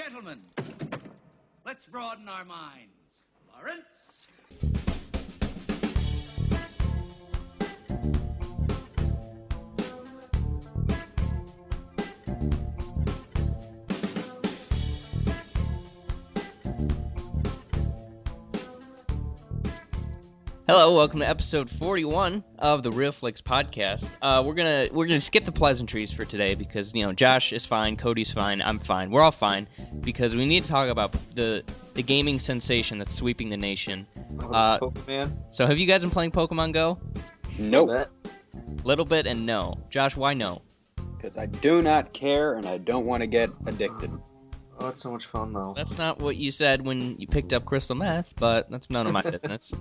Gentlemen, let's broaden our minds. Lawrence? Hello, welcome to episode 41 of the Real Flicks podcast. We're gonna skip the pleasantries for today because Josh is fine, Cody's fine, I'm fine, we're all fine because we need to talk about the gaming sensation that's sweeping the nation. Pokemon. So have you guys been playing Pokemon Go? Nope. Little bit and no. Josh, why no? Because I do not care and I don't want to get addicted. Oh, it's so much fun though. That's not what you said when you picked up crystal meth, but that's none of my business.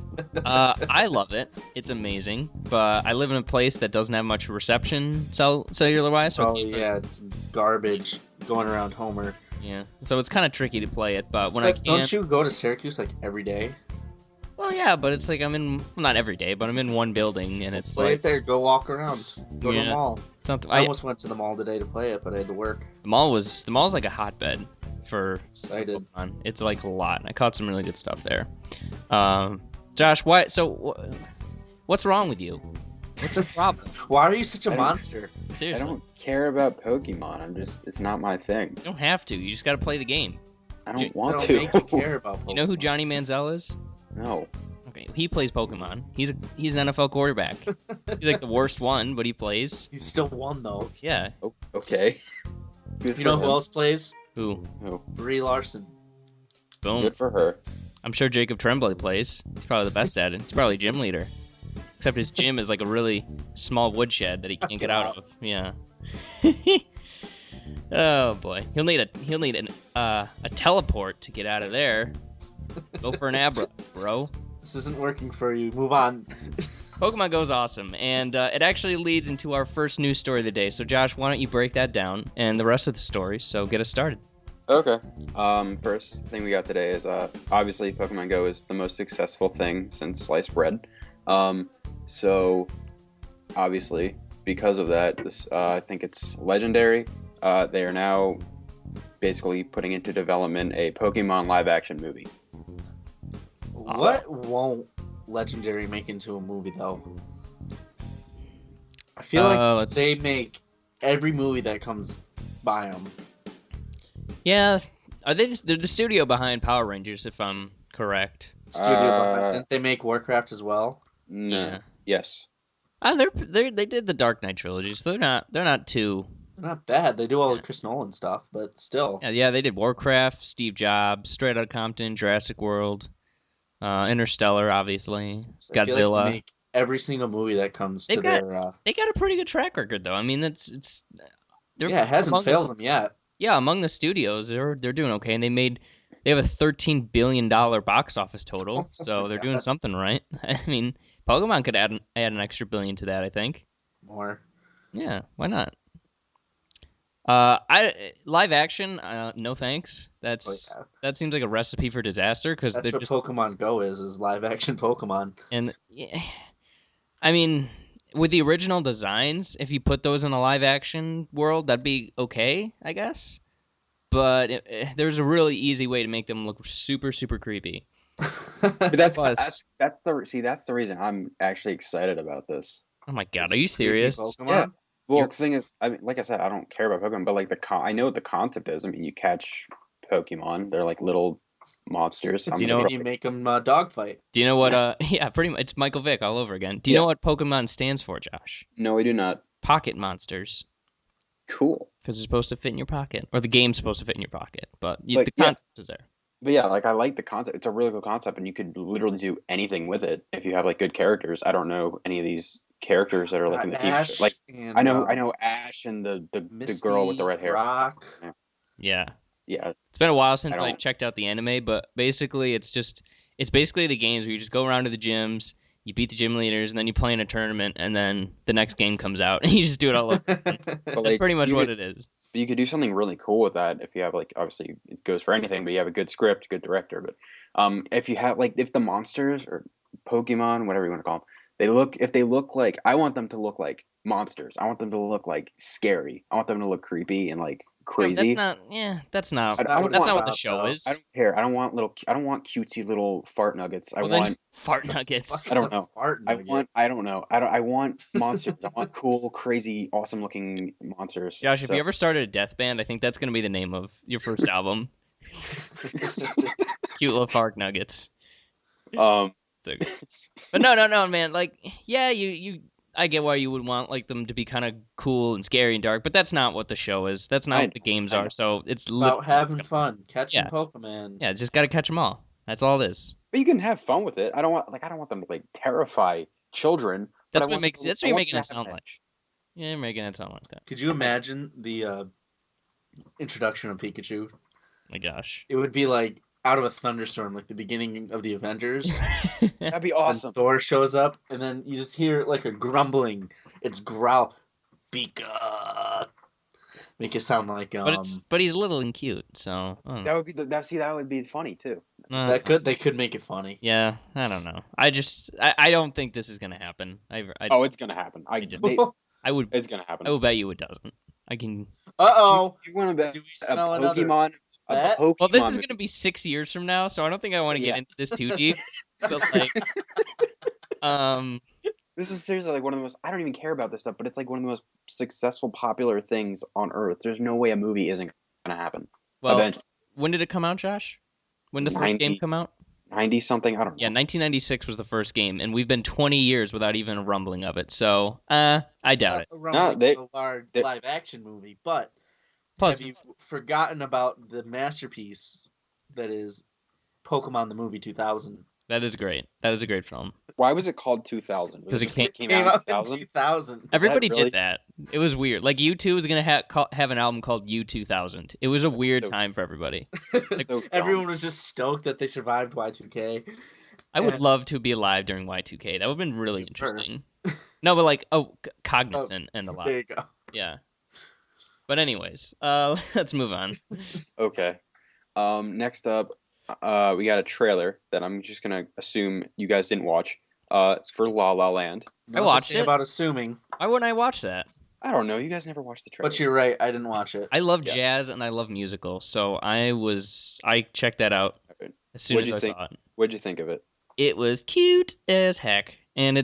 I love it. It's amazing, but I live in a place that doesn't have much reception cellular-wise. So it's garbage going around Homer. Yeah, so it's kind of tricky to play it, but when Don't you go to Syracuse like every day? Well, yeah, but it's like not every day, but I'm in one building, and it's play like... it there, go walk around. Go to the mall. Something. I almost went to the mall today to play it, but I had to work. The mall's like a hotbed for Excited. Pokemon. It's like a lot. I caught some really good stuff there. Josh, what's wrong with you? What's the problem? Why are you such a monster? Seriously. I don't care about Pokemon. it's not my thing. You don't have to. You just got to play the game. I don't want to. Make you care about Pokemon. You know who Johnny Manziel is? No. Okay, he plays Pokemon. He's an NFL quarterback. He's like the worst one, but he plays. He's still one though. Yeah. Oh, okay. You know who else plays? Who? Brie Larson. Boom. Good for her. I'm sure Jacob Tremblay plays. He's probably the best at it. He's probably gym leader. Except his gym is like a really small woodshed that he can't get out of. Yeah. Oh boy, he'll need a teleport to get out of there. Go for an Abra, bro. This isn't working for you. Move on. Pokemon Go's awesome, and it actually leads into our first news story of the day. So Josh, why don't you break that down and the rest of the stories? So get us started. Okay. First thing we got today is obviously Pokemon Go is the most successful thing since sliced bread. So obviously because of that, this I think it's Legendary. They are now basically putting into development a Pokemon live-action movie. What won't Legendary make into a movie though? I feel like they make every movie that comes by them. Yeah, they're the studio behind Power Rangers, if I'm correct. Didn't they make Warcraft as well? No. Yeah. Yes. They did the Dark Knight trilogy, so they're not too. They're not bad. They do all the Chris Nolan stuff, but still. Yeah, they did Warcraft, Steve Jobs, Straight Outta Compton, Jurassic World, Interstellar, obviously, Godzilla. I feel like they make every single movie that comes to their. They got a pretty good track record, though. I mean, it hasn't failed them yet. Yeah, among the studios, they're doing okay, and they have a $13 billion box office total, so they're doing something right. I mean, Pokemon could add an extra billion to that, I think. More. Yeah, why not? Live action, no thanks. That seems like a recipe for disaster because that's what Pokemon Go is live action Pokemon. And yeah, I mean, with the original designs, if you put those in a live action world, that'd be okay, I guess. But there's a really easy way to make them look super, super creepy. But that's the reason I'm actually excited about this. Oh my god, are you serious? Yeah. Well, the thing is, I mean, like I said, I don't care about Pokemon, but like I know what the concept is. I mean, you catch Pokemon; they're like little monsters. You make them dogfight. Do you know what? Yeah, pretty much. It's Michael Vick all over again. Do you know what Pokemon stands for, Josh? No, I do not. Pocket monsters. Cool. Because they're supposed to fit in your pocket, or the game's supposed to fit in your pocket, but the concept is there. But yeah, like I like the concept. It's a really cool concept, and you could literally do anything with it if you have like good characters. I don't know any of these characters that are like in the future. Like I know Ash and the girl with the red hair. Brock. Yeah. Yeah. It's been a while since I checked out the anime, but basically it's basically the games where you just go around to the gyms, you beat the gym leaders, and then you play in a tournament, and then the next game comes out, and you just do it all over. That's pretty much what it is. But you could do something really cool with that if you have like, obviously it goes for anything, but you have a good script, good director. But if you have like, if the monsters or Pokemon, whatever you want to call them, if they look like, I want them to look like monsters. I want them to look like scary. I want them to look creepy and like crazy. That's not I don't that's want not what the that, show though. is. I don't care. I don't want cutesy little fart nuggets. Well, then, fart nuggets. I don't know. Fart I nugget? don't know. I want monsters. I want cool, crazy, awesome looking monsters. Josh, if So- you ever started a death band, I think that's gonna be the name of your first album. Cute little fart nuggets. um, So good. But no, man. Like, yeah, I get why you would want like them to be kind of cool and scary and dark, but that's not what the show is. That's not what the games I are. know. So it's About having fun, catching Yeah. Pokemon. Yeah, just gotta catch them all. That's all it is. but you can have fun with it. I don't want them to like terrify children. but That's I what want makes. them- That's I what you're want making them it to have sound like. edge. Yeah, you're making it sound like that. Could you imagine the introduction of Pikachu? My gosh. It would be like out of a thunderstorm, like the beginning of the Avengers. That'd be When awesome. Thor shows up, and then you just hear like a grumbling. It's growl, Pika. Make it sound like but he's little and cute, so I don't know. That would be that would be funny too. Is that good? They could make it funny. Yeah, I don't know. I don't think this is gonna happen. Oh, it's gonna happen. just- They- I would it's gonna happen. I will bet you it doesn't. I can. Uh-oh. You want to bet Do we a smell another Pokemon? A bet? Pokemon. Well, this is gonna be 6 years from now, so I don't think I want to get Yeah. into this too deep. But like, This is seriously like one of the most. I don't even care about this stuff, but it's like one of the most successful, popular things on Earth. There's no way a movie isn't gonna happen. well, Event. when did it come out, Josh? When did the first game 90. come out? 90 something. I don't know. Yeah, 1996 was the first game, and we've been 20 years without even a rumbling of it. So, I doubt it. they- Live action movie, but Plus, have you forgotten about the masterpiece that is Pokemon the movie 2000? that is great. That is a great film. Why was it called 2000? 'Cause it because came Came out in 2000. 2000. Everybody really- did that. It was weird. Like U2 was gonna have an album called U2000. It was a weird so- time for everybody. So dumb. Everyone was just stoked that they survived Y2K. I would Yeah. love to be alive during Y2K. That would have been really Sure. interesting. No, but like, cognizant and There alive. you go. Yeah. But anyways, let's move on. Okay. Next up, we got a trailer that I'm just gonna assume you guys didn't watch. It's for La La Land. Nothing to watched say it. about assuming, Why wouldn't I watch that? I don't know. You guys never watched the trailer. but you're right. I didn't watch it. I love Yeah. jazz and I love musicals, so I checked that out Alright. as soon What'd as I you think? saw it. What'd you think of it? It was cute as heck, and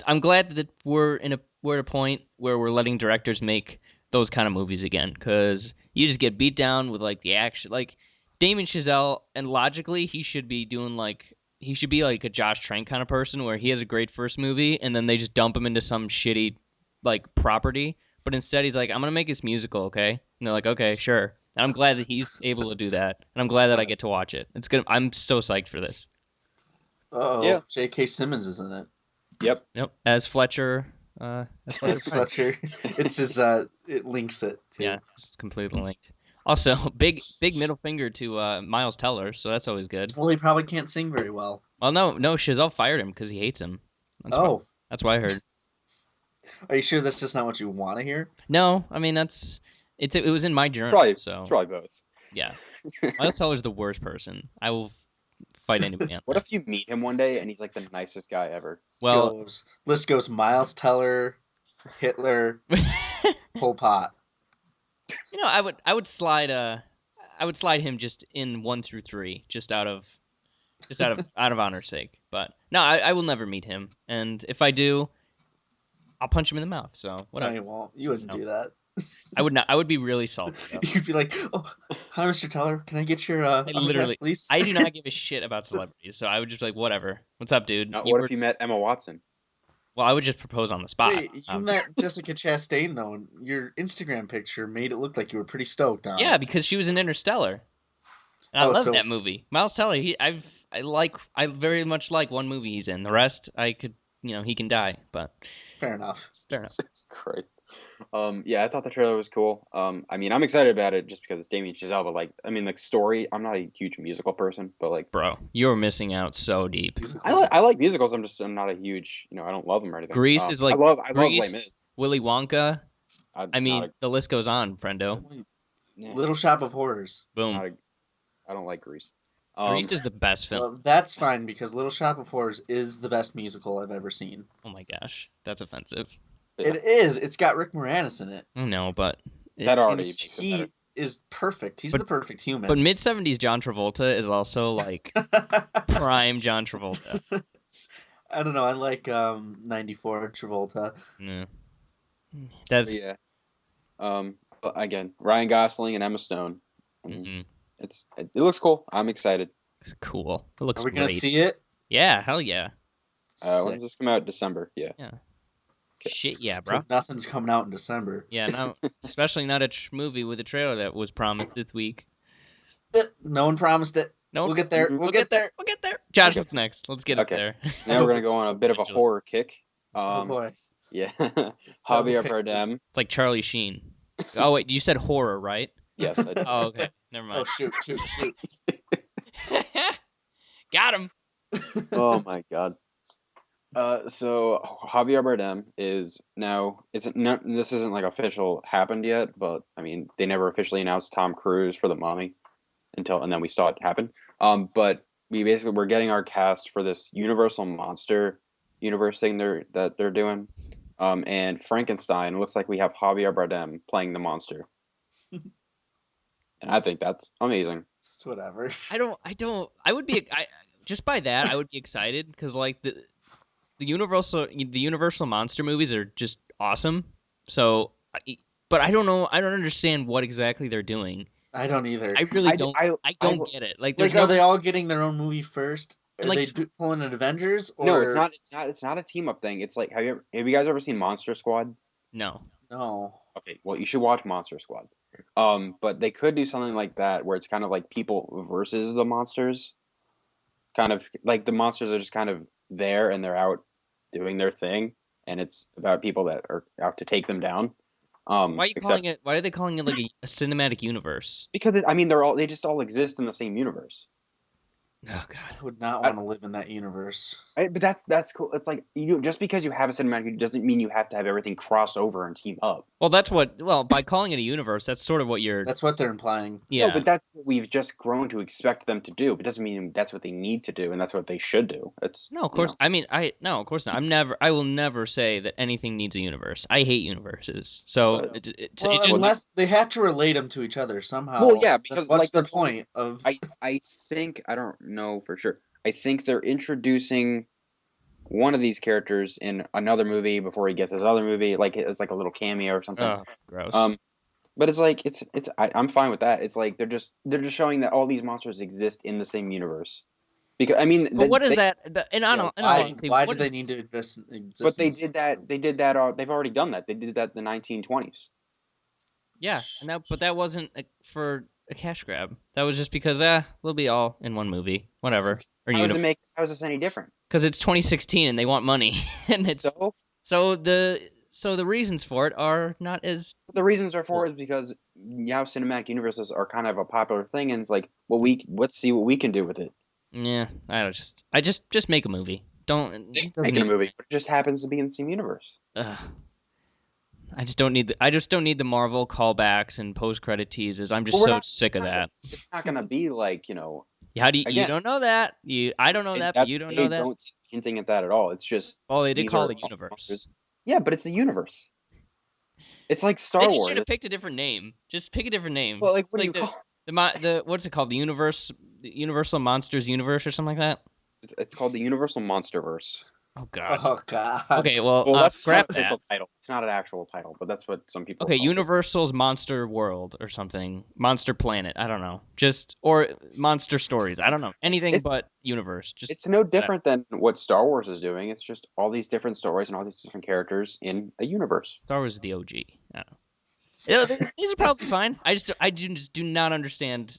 I'm glad that we're at a point where we're letting directors make those kind of movies again, because you just get beat down with like the action. Like Damien Chazelle, and logically he should be like a Josh Trank kind of person, where he has a great first movie and then they just dump him into some shitty like property, but instead he's like, I'm gonna make this musical, okay? And they're like, okay, sure. And I'm glad that he's able to do that, and I'm glad that I get to watch it. I'm so psyched for this. Oh, Yeah. J.K. Simmons is in it. Yep. Yep, as Fletcher. It's Price. Fletcher. It's his. It links it too. Yeah, it's completely linked. Also, big middle finger to Miles Teller, so that's always good. Well, he probably can't sing very well. Well, no, Chazelle fired him because he hates him. That's what I heard. Are you sure that's just not what you want to hear? No, I mean it was in my journal, Probably. so It's probably both. yeah. Miles Teller's the worst person. I will fight anybody on What that. if you meet him one day and he's like the nicest guy ever? Well, List goes Miles Teller, Hitler, Pol Pot. I would slide him just in 1 through 3, just out of honor's sake. But no, I will never meet him, and if I do, I'll punch him in the mouth. So No, whatever. you won't. You wouldn't do that. I would not. I would be really salty, though. You'd be like, "Oh, hi, Mr. Teller. Can I get your literally- autograph, please?" I do not give a shit about celebrities, so I would just be like, whatever. What's up, dude? What if you met Emma Watson? Well, I would just propose on the spot. Wait, you met Jessica Chastain though, and your Instagram picture made it look like you were pretty stoked on. Yeah, it. because she was in Interstellar. And I Oh, love so- that movie. Miles Teller, I very much like one movie he's in. The rest, he can die, but Fair enough. fair enough. It's great. Yeah, I thought the trailer was cool. I mean, I'm excited about it just because it's Damien Chazelle, but the story. I'm not a huge musical person, but Bro, you're missing out so deep. I like musicals. I'm not a huge. I don't love them or anything. Grease is like I love Les Grease, Mis. Willy Wonka. I'm I mean, not the list goes on, friendo. Little Shop of Horrors. Boom. I don't like Grease. Grease is the best film. Well, that's fine because Little Shop of Horrors is the best musical I've ever seen. Oh my gosh, that's offensive. Yeah. It is. It's got Rick Moranis in it. I know, but That And already makes it he better. is perfect. He's But- the perfect human. But mid 70s John Travolta is also like prime John Travolta. I don't know. I like 94 Travolta. Yeah. But That's yeah. But again, Ryan Gosling and Emma Stone. mhm. It looks cool. I'm excited. It's cool. It looks Are we gonna great. see it? Yeah, hell yeah. When Sick. does this come out? December. Yeah. Okay. Shit, yeah, bro. Because nothing's coming out in December. Yeah, no, especially not a movie with a trailer that was promised this week. No one promised it. Nope. We'll get there. Mhm. We'll get there. We'll get there. Josh, Okay. what's next? Let's get us Okay. there. Now we're gonna it's go on a bit of a Angela. horror kick. Oh boy. Yeah. Javier pick. Bardem. It's like Charlie Sheen. Oh wait, you said horror, right? Yes. I did. Oh, okay. Never Oh mind. shoot. Got him. Oh my god. So Javier Bardem is now. It's not. This isn't like official happened yet, but I mean they never officially announced Tom Cruise for the Mummy and then we saw it happen. But we're getting our cast for this Universal Monster universe thing that they're doing. And Frankenstein looks like we have Javier Bardem playing the monster, and I think that's amazing. It's whatever. I would be just by that I would be excited because like the Universal monster movies are just awesome. So, but I don't know. I don't understand what exactly they're doing. I don't either. I really don't. I don't get it. Like, there's Like, are no. they all getting their own movie first? Are Like- they pulling an Avengers? Or... No, it's not. It's not a team up thing. It's like have you guys ever seen Monster Squad? No. No. Okay, well you should watch Monster Squad. But they could do something like that where it's kind of like people versus the monsters. Kind of like the monsters are just kind of there and they're out doing their thing, and it's about people that are out to take them down. Why are you calling it? Why are they calling it like a cinematic universe? Because they just all exist in the same universe. Oh God. I would not want to live in that universe. Right? But that's cool. It's like just because you have a cinematic doesn't mean you have to have everything cross over and team up. Well, by calling it a universe, that's sort of what you're. That's what they're implying. Yeah. No, but that's what we've just grown to expect them to do. But it doesn't mean that's what they need to do, and that's what they should do. It's No, of course. I mean, no, of course not. I will never say that anything needs a universe. I hate universes. So Well, it's Well, just unless they have to relate them to each other somehow. Well, yeah, because, what's like, the point of? I think I don't know for sure. I think they're introducing one of these characters in another movie before he gets his other movie, like it's like a little cameo or something. oh, gross. But it's like I'm fine with that. It's like they're just showing that all these monsters exist in the same universe. Because I mean, But what is that? And I don't. Why do they need to exist? But they did that. They did that. They've already done that. They did that in the 1920s. Yeah, but that wasn't for a cash grab. That was just because we'll be all in one movie, whatever. Or How is this any different? because it's 2016 and they want money, and it's So so the reasons for it are not as the reasons are for it is because now cinematic universes are kind of a popular thing, and it's like, well, let's see what we can do with it. yeah. I just make a movie. Don't it doesn't Making a need- movie, it just happens to be in the same universe. I just don't need the Marvel callbacks and post credit teases. I'm just Well, we're so not- sick of that. It's not gonna be like How do you Again- don't know that? I don't know that, but you don't know They that. don't seem hinting at that at all. It's just Oh, they did these call are it a universe. monsters. Yeah, but it's the universe. It's like Star They Wars. should have picked a different name. Just pick a different name. Well, like It's what do you the, call? the what's it called? The Universal Monsters Universe or something like that. It's called the Universal Monsterverse. Oh God. Oh God. Okay, well, That's scrap not an that. official title. It's not an actual title, but that's what some people. Okay, call it. Universal's Monster World or something. Monster Planet. I don't know. Or Monster Stories. I don't know. Anything It's- but universe. Just It's no different than what Star Wars is doing. It's just all these different stories and all these different characters in a universe. Star Wars is the OG. I don't know. These are probably fine. I just do not understand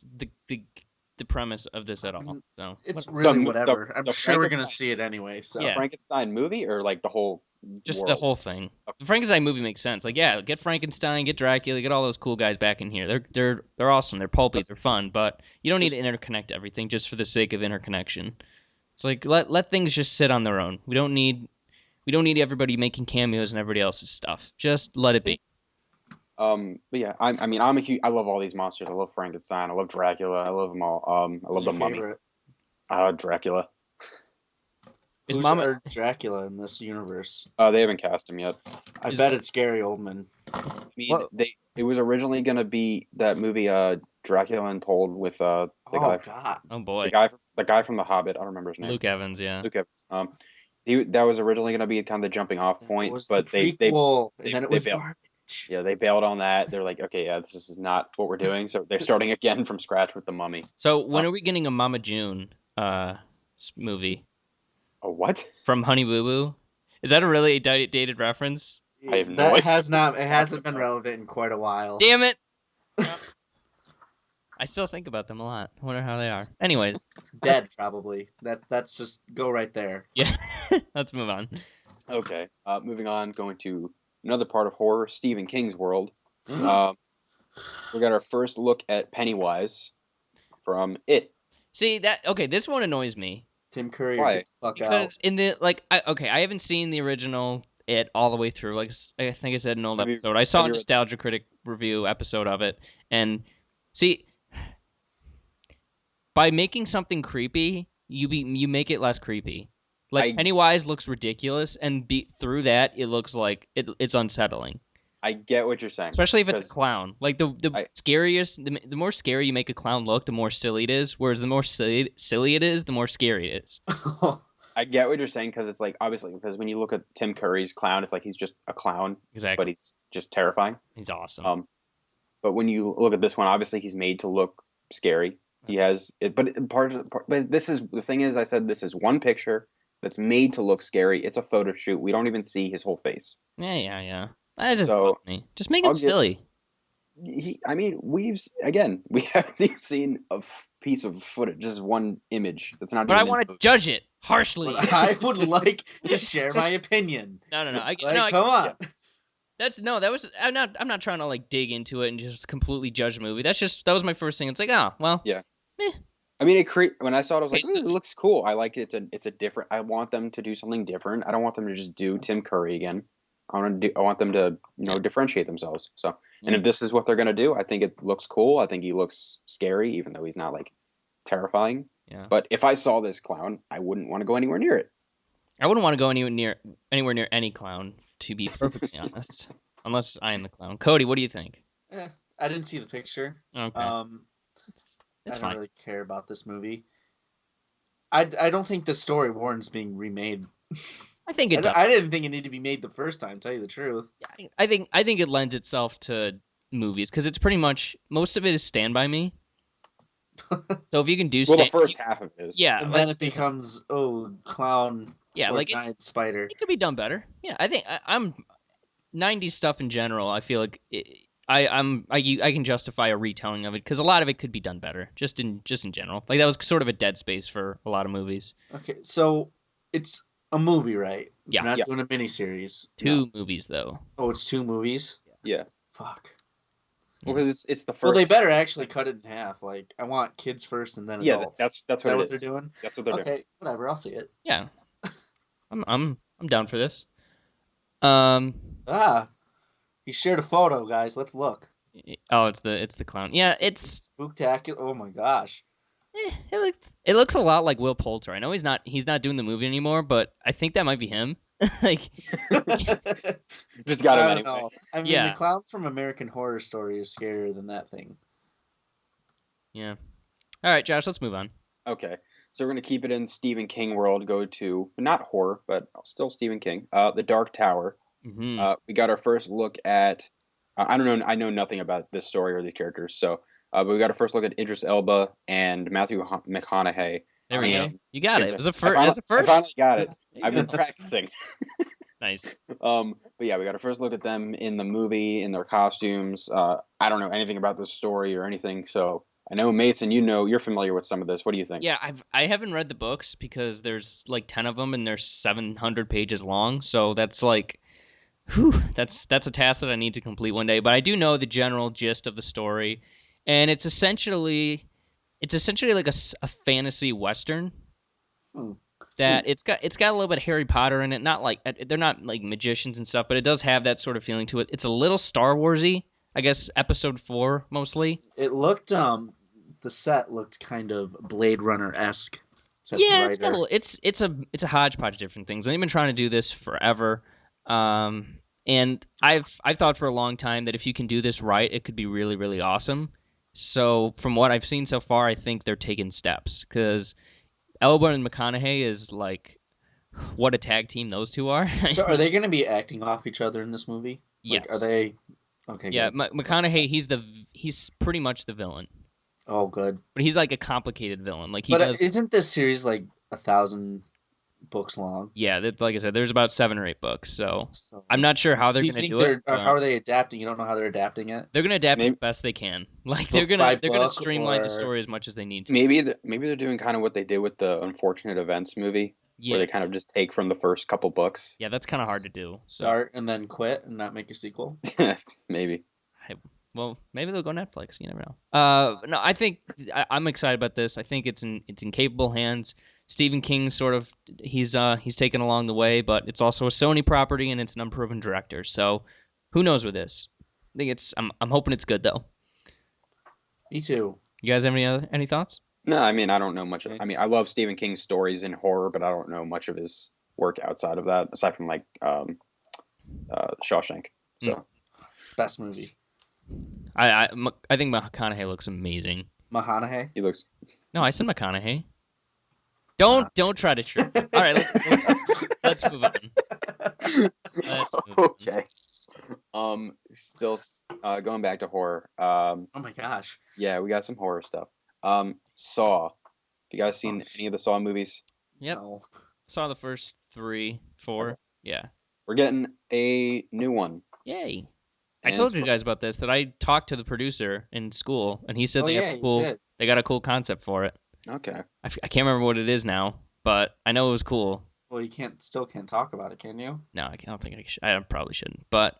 the premise of this at all. So It's what- really The- whatever. I'm the sure we're gonna Frankenstein- see it anyway. So Yeah. Frankenstein movie or like the whole. just the world? whole thing. The Frankenstein movie makes sense. Like, yeah, get Frankenstein, get Dracula, get all those cool guys back in here. They're awesome. They're pulpy. They're fun. But you don't need to interconnect everything just for the sake of interconnection. It's like let things just sit on their own. We don't need everybody making cameos and everybody else's stuff. Just let it be. But yeah, I love all these monsters. I love Frankenstein. I love Dracula. I love them all. I love Who's the your Mummy. favorite? Dracula. Is Who's Mama? our Dracula in this universe? They haven't cast him yet. I Is- bet it's Gary Oldman. I mean, What- It was originally gonna be that movie, Dracula Untold, with the Oh guy, God. Oh boy, the guy from The Hobbit. I don't remember his name. Luke Evans. Yeah. Luke Evans. That was originally gonna be kind of the jumping off That point, was but the they prequel, and then it was bailed. garbage. Yeah, they bailed on that. They're like, okay, yeah, this is not what we're doing. So they're starting again from scratch with The Mummy. So when are we getting a Mama June movie A what? from Honey Boo Boo? Is that a really dated reference? I have no That idea has what not. you're It hasn't talking been about. relevant in quite a while. Damn it! I still think about them a lot. I wonder how they are. Anyways, Dead probably. That's just go right there. yeah, let's move on. Okay, moving on, going to another part of horror, Stephen King's world. We got our first look at Pennywise from It. See that? Okay, this one annoys me Tim Curry, Why? get the fuck because in the I haven't seen the original It all the way through. Like I think I said in an old Have you- episode, I saw have a you read- Nostalgia Critic review episode of it, and see, by making something creepy, you make it less creepy. Like Pennywise looks ridiculous, and through that, it looks like it's unsettling. I get what you're saying. Especially if it's a because clown. Like the scariest, the more scary you make a clown look, the more silly it is. Whereas the more silly it is, the more scary it is. out. I get what you're saying because it's like, obviously, because when you look at Tim Curry's clown, it's like he's just a clown, Exactly. but he's just terrifying. He's awesome. But when you look at this one, obviously he's made to look scary. He has it, but this is the thing is, I said this is one picture that's made to look scary. It's a photo shoot. We don't even see his whole face. Yeah. That just So, bugged me. Just make him silly. We haven't seen a piece of footage, just one image. That's not. But I even want in to post. judge it harshly. But I would like to share my opinion. No. Come on. I'm not trying to like dig into it and just completely judge the movie. That was my first thing. It's like, oh well. Yeah. Eh. I mean, when I saw it, I was like, Okay, so- "Ooh, it looks cool." I like it. It's a different. I want them to do something different. I don't want them to just do Tim Curry again. I want them to differentiate themselves. So, and if this is what they're gonna do, I think it looks cool. I think he looks scary, even though he's not like terrifying. Yeah. But if I saw this clown, I wouldn't want to go anywhere near it. I wouldn't want to go anywhere near any clown, to be perfectly honest. Unless I am the clown. Cody, what do you think? I didn't see the picture. Okay. It's It's I don't fine. really care about this movie. I don't think the story warrants being remade. I think it does. I didn't think it needed to be made the first time. Tell you the truth. I think it lends itself to movies because it's pretty much most of it is Stand By Me. So if you can do Well, the first half of it is. yeah, And like, then it becomes clown. yeah, or like giant it's spider. it could be done better. Yeah, I think I'm 90s stuff in general. I feel like I can justify a retelling of it because a lot of it could be done better, just in general. Like that was sort of a dead space for a lot of movies. Okay, so it's a movie, right? Yeah. We're not Yeah. doing a miniseries. Two movies though. Oh, it's 2 movies. Yeah. Fuck. Because it's the first. Well, they better actually cut it in half. Like, I want kids first and then Yeah, adults. that's Is that what what it they're is. doing? That's what they're doing. Okay, whatever. I'll see it. Yeah, I'm down for this. He shared a photo, guys. Let's look. Oh, it's the clown. Yeah, it's Spooktacular. Oh my gosh. it looks a lot like Will Poulter. I know he's not doing the movie anymore, but I think that might be him. Like, Just got him I anyway. don't know. I mean, Yeah. the clown from American Horror Story is scarier than that thing. yeah. All right, Josh, let's move on. Okay, so we're gonna keep it in Stephen King world. Go to not horror, but still Stephen King. The Dark Tower. Hmm. We got our first look at. I don't know. I know nothing about this story or these characters. So, but we got our first look at Idris Elba and Matthew McConaughey. There we go. Okay. You got it. It was a first. I It was a first. finally got it. I've been practicing. Nice. But yeah, we got a first look at them in the movie in their costumes. I don't know anything about this story or anything, so I know Mason, you're familiar with some of this. What do you think? Yeah, I haven't read the books because there's like 10 of them and they're 700 pages long. So that's like, that's a task that I need to complete one day. But I do know the general gist of the story, and it's essentially like a fantasy western. That it's got a little bit of Harry Potter in it. Not like they're not like magicians and stuff, but it does have that sort of feeling to it. It's a little Star Warsy, I guess. Episode 4 mostly. It looked the set looked kind of Blade Runner-esque. Yeah, it's a hodgepodge of different things. They've been trying to do this forever. And I've thought for a long time that if you can do this right, it could be really, really awesome. So from what I've seen so far, I think they're taking steps because Elba and McConaughey is like what a tag team those two are. So are they going to be acting off each other in this movie? Yes. Like, are they? Okay. Yeah, Good. McConaughey, he's pretty much the villain, Oh, good. but he's like a complicated villain. Like he But does. isn't this series like 1,000 books long? Yeah, like I said, there's about 7 or 8 books, so So I'm not sure how they're do you gonna think do they're? it. How are they adapting? You don't know how they're adapting it. They're gonna adapt it Maybe- the best they can. Like Book they're by gonna book, streamline the or- story as much as they need to. Maybe they're doing kind of what they did with the Unfortunate Events movie, Yeah, where they kind of just take from the first couple books. yeah, that's kind of hard to do. So Start and then quit and not make a sequel. Maybe. well, maybe they'll go Netflix. You never know. No, I think I'm excited about this. I think it's in capable hands. Stephen King sort of he's taken along the way, but it's also a Sony property and it's an unproven director. So who knows with this? I think I'm hoping it's good though. Me too. You guys have any thoughts? No, I mean I don't know much. I mean I love Stephen King's stories in horror, but I don't know much of his work outside of that, aside from like Shawshank. So Best movie. I think McConaughey looks amazing. Mahanahe. he looks. No, I said McConaughey. Don't try to trick me. All right, let's move on. Let's move on. Okay. Still going back to horror. Oh my gosh. Yeah, we got some horror stuff. Saw. Have you guys seen any of the Saw movies? Yep. No. Saw the first 3, 4. Yeah. We're getting a new one. Yay. I And told it's you guys about this that I talked to the producer in school and he said Oh, they yeah, have you cool did. they got a cool concept for it. Okay. I can't remember what it is now, but I know it was cool. Well, you still can't talk about it, can you? No, I don't think I probably shouldn't. But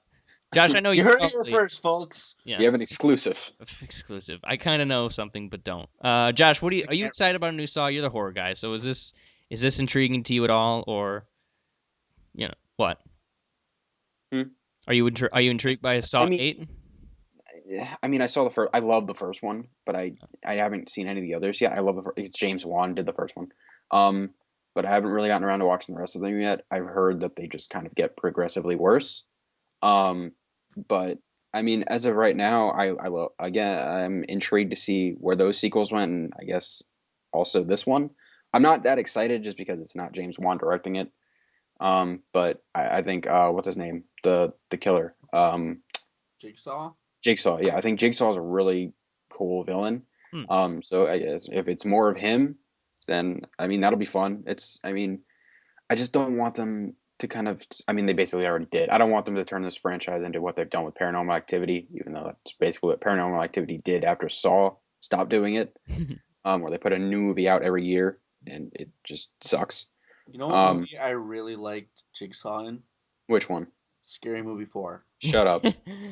Josh, I know You you're heard it here probably- first, folks. Yeah. We have an exclusive. Exclusive. I kind of know something, but don't. Josh, are you excited about a new Saw? You're the horror guy, so is this intriguing to you at all, or what? Are you intrigued by a Saw I mean- 8? I mean, I saw the first. I love the first one, but I haven't seen any of the others yet. I love the first. It's James Wan did the first one, but I haven't really gotten around to watching the rest of them yet. I've heard that they just kind of get progressively worse. But I mean, as of right now, I'm intrigued to see where those sequels went, and I guess also this one. I'm not that excited just because it's not James Wan directing it. But I think what's his name? The killer. Jigsaw. Jigsaw, yeah, I think Jigsaw is a really cool villain. Hmm. So I guess if it's more of him, then I mean that'll be fun. I just don't want them to kind of. I mean, they basically already did. I don't want them to turn this franchise into what they've done with Paranormal Activity, even though that's basically what Paranormal Activity did after Saw stopped doing it, where they put a new movie out every year and it just sucks. You know what movie I really liked Jigsaw in? Which one? Scary Movie 4. Shut up.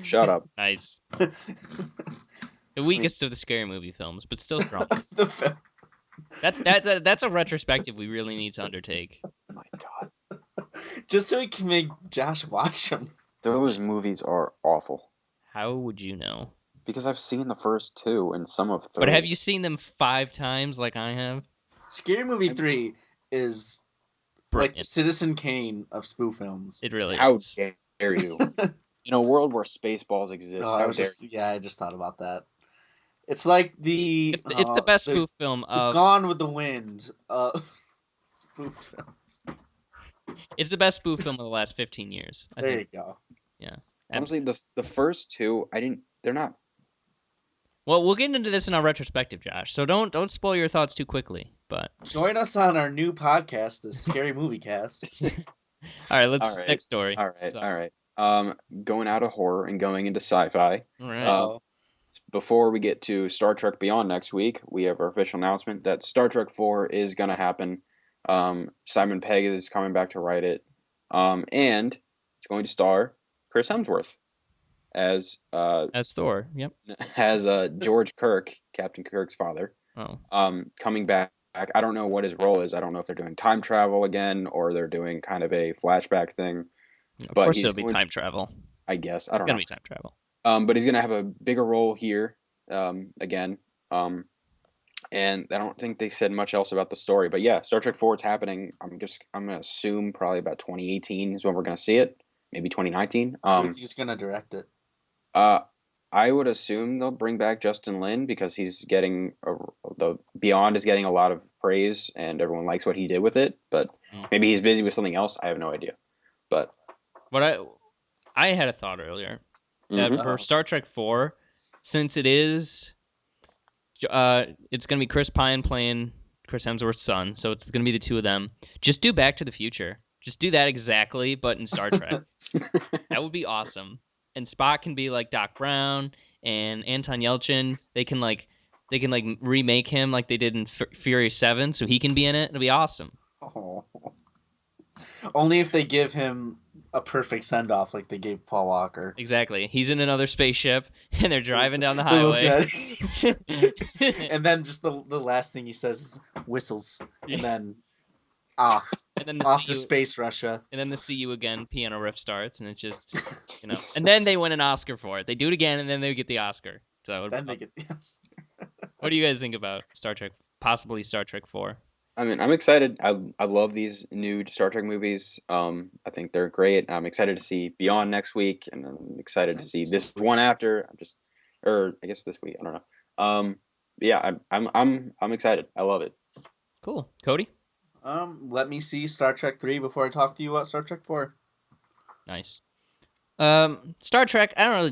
Shut up. Nice. The weakest of the scary movie films, but still strong. The film. That's a retrospective we really need to undertake. Oh my God. Just so we can make Josh watch them. Those movies are awful. How would you know? Because I've seen the first 2 and some of 3. But have you seen them 5 times like I have? Scary Movie 3 is like Brilliant. Citizen Kane of spoof films. It really How is. dare you? In a world where Spaceballs exist, No, how dare you? I just thought about that. It's like It's the best spoof film the of. Gone with the Wind spoof films. It's the best spoof film of the last 15 years. I There think. you go. Honestly, the first 2, they're not. Well, we'll get into this in our retrospective, Josh. So don't spoil your thoughts too quickly. But Join us on our new podcast, the Scary Movie Cast. all right, let's All right. next story. All right, So- all right. Going out of horror and going into sci-fi. All right. Before we get to Star Trek Beyond next week, we have our official announcement that Star Trek 4 is going to happen. Simon Pegg is coming back to write it. And it's going to star Chris Hemsworth as Thor. Yep. George Kirk, Captain Kirk's father. Oh. Coming back. I don't know what his role is. I don't know if they're doing time travel again or they're doing kind of a flashback thing. Of But course, he's it'll be going- time travel. I guess. I don't Gonna know. be time travel. But he's going to have a bigger role here again. And I don't think they said much else about the story. But yeah, Star Trek 4 is happening. I'm going to assume probably about 2018 is when we're going to see it. maybe 2019. He's gonna direct it. I would assume they'll bring back Justin Lin because he's getting the Beyond is getting a lot of praise and everyone likes what he did with it. But maybe he's busy with something else. I have no idea. But I had a thought earlier that for Star Trek 4, since it's going to be Chris Pine playing Chris Hemsworth's son, so it's going to be the two of them. Just do Back to the Future. Just do that exactly, but in Star Trek. That would be awesome. And Spock can be like Doc Brown, and Anton Yelchin. They can remake him like they did in Fury 7, so he can be in it. It'll be awesome. Oh. Only if they give him a perfect send off, like they gave Paul Walker. Exactly. He's in another spaceship, and they're driving down the highway. And then just the last thing he says is whistles, and then off. And then off to space Russia. And then the "See You Again" piano riff starts, and it's just, And then they win an Oscar for it. They do it again, and then they get the Oscar. So then they get the Oscar. What do you guys think about Star Trek? Possibly Star Trek 4. I mean, I'm excited. I love these new Star Trek movies. I think they're great. I'm excited to see Beyond next week, and I'm excited to see this one after. I guess this week. I don't know. Yeah, I'm excited. I love it. Cool, Cody. Let me see Star Trek 3 before I talk to you about Star Trek 4. Nice. Star Trek, I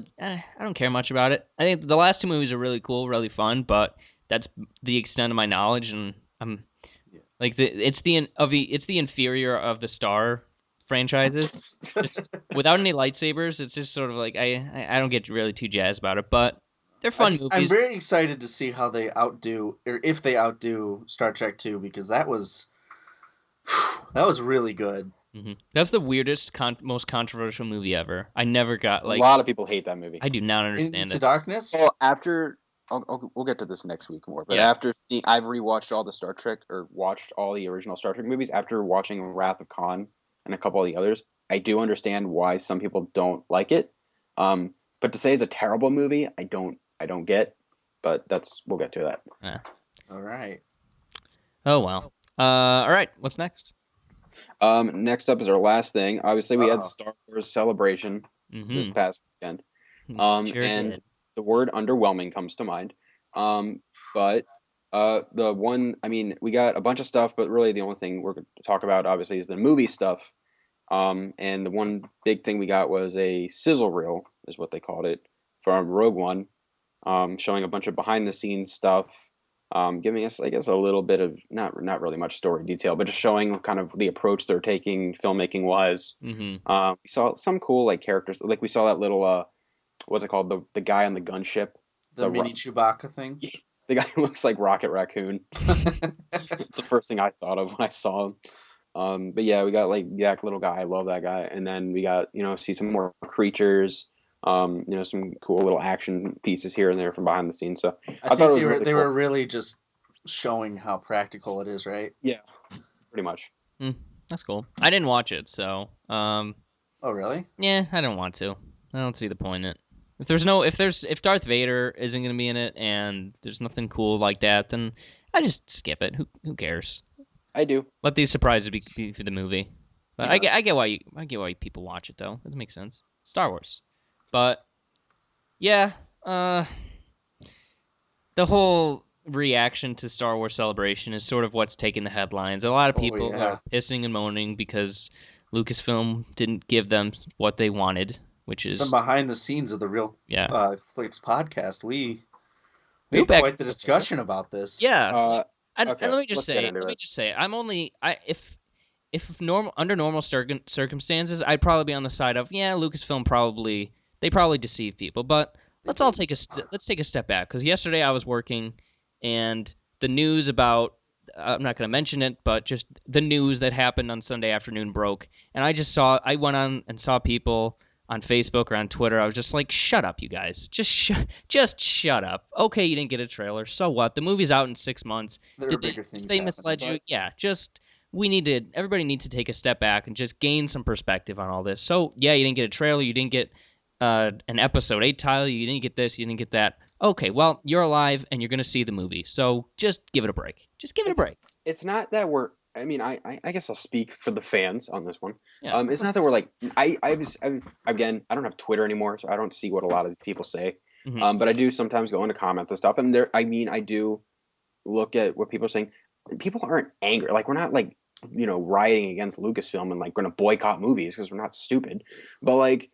don't care much about it. I think the last two movies are really cool, really fun, but that's the extent of my knowledge, and I'm like it's the inferior of the Star franchises. Just without any lightsabers, it's just sort of like I don't get really too jazzed about it, but they're fun movies. I'm very excited to see how they outdo, or if they outdo Star Trek 2, because that was really good. Mm-hmm. That's the weirdest, most controversial movie ever. I never got a lot of people hate that movie. I do not understand Into Darkness. Well, we'll get to this next week more. But after I've rewatched all the Star Trek, or watched all the original Star Trek movies. After watching Wrath of Khan and a couple of the others, I do understand why some people don't like it. But to say it's a terrible movie, I don't get. But we'll get to that. Yeah. All right. Oh well. All right. What's next? Next up is our last thing. Obviously, we had Star Wars Celebration this past weekend. Did. The word underwhelming comes to mind. But the one, I mean, we got a bunch of stuff, but really the only thing we're going to talk about, obviously, is the movie stuff. And the one big thing we got was a sizzle reel, is what they called it, from Rogue One, showing a bunch of behind-the-scenes stuff. Giving us, I guess, a little bit of not really much story detail, but just showing kind of the approach they're taking filmmaking wise. Mm-hmm. We saw some cool characters, like we saw that little what's it called, the guy on the gunship, the mini Chewbacca thing. The guy who looks like Rocket Raccoon. It's the first thing I thought of when I saw him. But yeah, we got that little guy. I love that guy. And then we got see some more creatures. Some cool little action pieces here and there from behind the scenes. So I thought they were really just showing how practical it is, right? Yeah, pretty much. That's cool. I didn't watch it, so. Oh really? Yeah, I don't want to. I don't see the point in it. If Darth Vader isn't gonna be in it and there's nothing cool like that, then I just skip it. Who cares? I do. Let these surprises be for the movie. But I get why people watch it though. It makes sense. Star Wars. But, yeah, the whole reaction to Star Wars Celebration is sort of what's taking the headlines. A lot of people are pissing and moaning because Lucasfilm didn't give them what they wanted, which is... Some behind the scenes of the Real Flicks podcast. We had quite the discussion about this. Yeah. And let me just say, if under normal circumstances, I'd probably be on the side of, Lucasfilm they probably deceive people, but let's take a step back, because yesterday I was working, and the news about, I'm not going to mention it, but just the news that happened on Sunday afternoon broke, and I went on and saw people on Facebook or on Twitter. I was just like, shut up, you guys. Just shut up. Okay, you didn't get a trailer, so what? The movie's out in 6 months. They misled you? Yeah, everybody needs to take a step back and just gain some perspective on all this. So, yeah, you didn't get a trailer, you didn't get an episode 8 title, you didn't get this, you didn't get that. Okay, well, you're alive and you're going to see the movie, so just give it a break. Just give it a break. It's not that we're I mean, I guess I'll speak for the fans on this one. Yeah. It's not that we're like again, I don't have Twitter anymore, so I don't see what a lot of people say. Mhm. But I do sometimes go into comments and stuff, and I do look at what people are saying. People aren't angry. Like we're not like rioting against Lucasfilm and like going to boycott movies because we're not stupid. But like,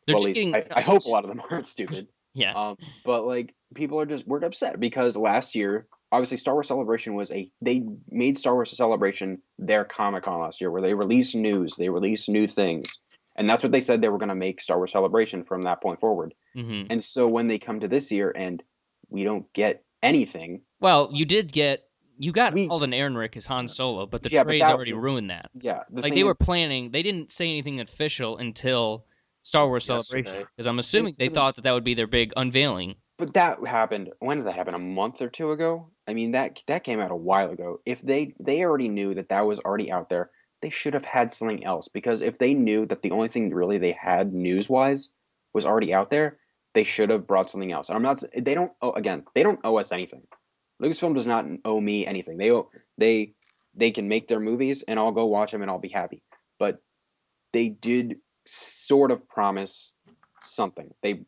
They're well, just at least getting, I hope a lot of them aren't stupid. yeah. But like people we're upset because last year, obviously, Star Wars Celebration they made Star Wars Celebration their Comic-Con last year, where they released news, they released new things, and that's what they said they were going to make Star Wars Celebration from that point forward. Mm-hmm. And so when they come to this year and we don't get anything, well, you got Alden Ehrenreich as Han Solo, but the trade's already ruined that. Yeah, like they were planning, they didn't say anything official until Star Wars Celebration, because I'm assuming they thought that would be their big unveiling. But that happened. When did that happen? A month or two ago? I mean, that came out a while ago. If they already knew that was already out there, they should have had something else. Because if they knew that the only thing really they had news-wise was already out there, they should have brought something else. And I'm not. They don't. They don't owe us anything. Lucasfilm does not owe me anything. They can make their movies, and I'll go watch them, and I'll be happy. But they did sort of promise something. They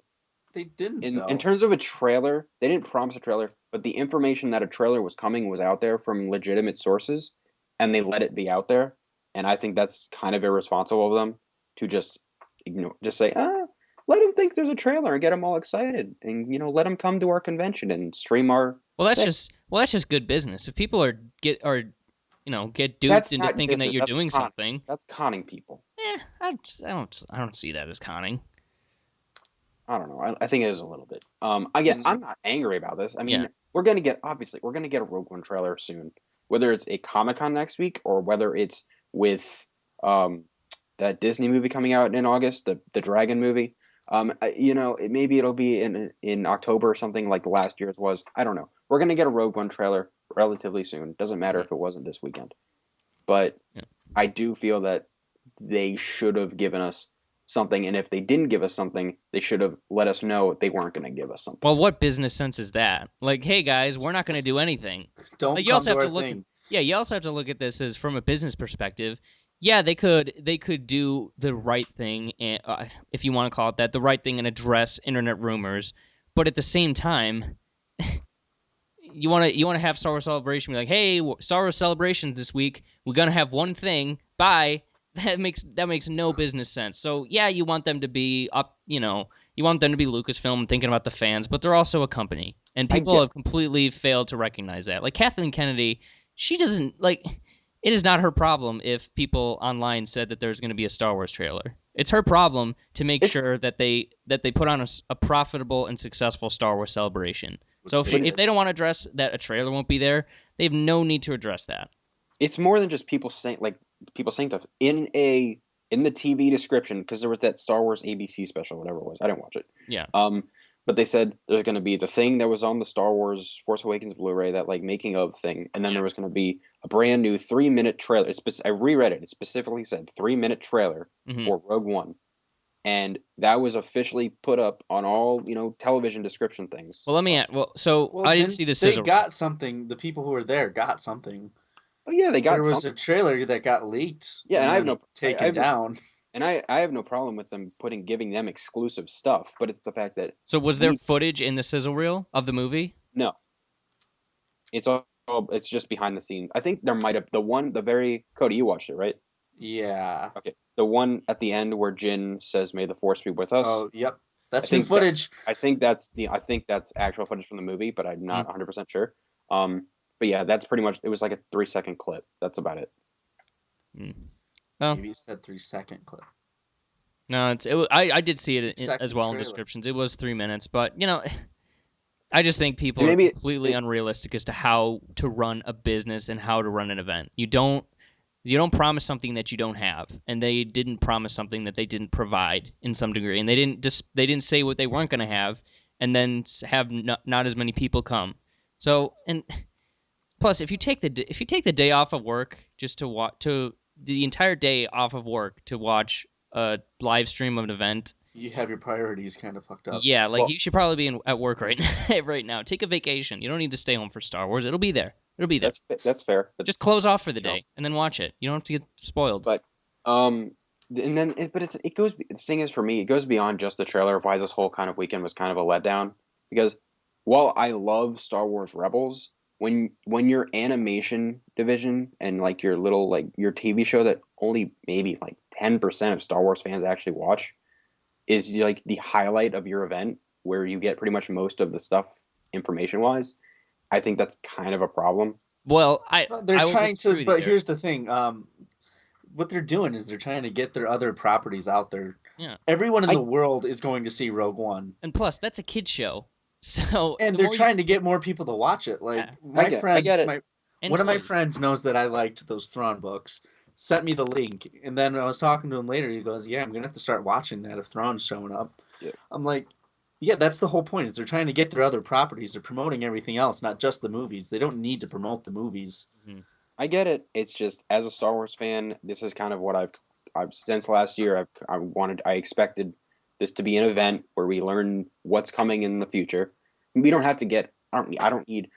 didn't. In terms of a trailer, they didn't promise a trailer, but the information that a trailer was coming was out there from legitimate sources, and they let it be out there. And I think that's kind of irresponsible of them to just say, let them think there's a trailer and get them all excited, and let them come to our convention and stream our. Well, that's just good business. If people get duped into thinking that you're doing something, that's conning people. I don't see that as conning. I don't know. I think it is a little bit. Again, I'm not angry about this. I mean, we're gonna get a Rogue One trailer soon, whether it's a Comic-Con next week or whether it's with that Disney movie coming out in August, the Dragon movie. Maybe it'll be in October or something like last year's was. I don't know. We're gonna get a Rogue One trailer relatively soon. Doesn't matter if it wasn't this weekend, but I do feel that they should have given us something, and if they didn't give us something, they should have let us know they weren't going to give us something. Well, what business sense is that? Like, hey guys, we're not going to do anything. Don't you also have to look. You also have to look at this as from a business perspective. Yeah, they could do the right thing, if you want to call it that, the right thing, and address internet rumors. But at the same time, you want to have Star Wars Celebration be like, hey, Star Wars Celebration this week. We're gonna have one thing. Bye. That makes no business sense. So yeah, you want them to be up. You want them to be Lucasfilm, thinking about the fans, but they're also a company, and people have completely failed to recognize that. Like Kathleen Kennedy, she doesn't like. It is not her problem if people online said that there's going to be a Star Wars trailer. It's her problem to make sure that they put on a profitable and successful Star Wars Celebration. So if they don't want to address that a trailer won't be there, they have no need to address that. It's more than just people saying stuff in the TV description, because there was that Star Wars ABC special, whatever it was. I didn't watch it. Yeah. But they said there's going to be the thing that was on the Star Wars Force Awakens Blu-ray, that like making of thing, and then there was going to be a brand new 3-minute trailer. I reread it. It specifically said 3-minute trailer for Rogue One, and that was officially put up on all television description things. Well, let me add. I didn't see this. They got something. The people who were there got something. Oh yeah, they got. There was a trailer that got leaked. Yeah, and I have taken down. And I have no problem with them giving them exclusive stuff, but it's the fact that. So was there footage in the sizzle reel of the movie? No. It's just behind the scenes. I think there might have Cody, you watched it, right? Yeah. Okay. The one at the end where Jyn says, "May the Force be with us." Oh, yep. That's new footage. I think that's actual footage from the movie, but I'm not 100% sure. But yeah, that's pretty much. It was like a 3-second clip. That's about it. Well, maybe you said 3-second clip. No, I did see it as well in descriptions. It was 3 minutes, but I just think people are completely unrealistic as to how to run a business and how to run an event. You don't promise something that you don't have, and they didn't promise something that they didn't provide in some degree, and they didn't say what they weren't going to have, and then have not as many people come. So, and plus, if you take the day off of work just to watch the entire day off of work to watch a live stream of an event, you have your priorities kind of fucked up. Yeah, you should probably be at work right now. Take a vacation. You don't need to stay home for Star Wars. It'll be there. It'll be there. That's fair. But, just close off for the day and then watch it. You don't have to get spoiled. But and then it goes. The thing is, for me, it goes beyond just the trailer of why this whole kind of weekend was kind of a letdown. Because while I love Star Wars Rebels, when your animation division and like your little like your TV show that only maybe like 10% of Star Wars fans actually watch is like the highlight of your event, where you get pretty much most of the stuff information wise, I think that's kind of a problem. Well, they're trying to, but here's the thing. What they're doing is they're trying to get their other properties out there. Yeah. Everyone in the world is going to see Rogue One. And plus, that's a kid's show. So and they're trying to get more people to watch it. Like my friends, one of my friends knows that I liked those Thrawn books. Sent me the link, and then when I was talking to him later, he goes, "Yeah, I'm gonna have to start watching that if Thrawn's showing up." Yeah. I'm like, "Yeah, that's the whole point. Is they're trying to get their other properties. They're promoting everything else, not just the movies. They don't need to promote the movies." Mm-hmm. I get it. It's just as a Star Wars fan, this is kind of what I've since last year. I expected this to be an event where we learn what's coming in the future. We don't have to get. I don't need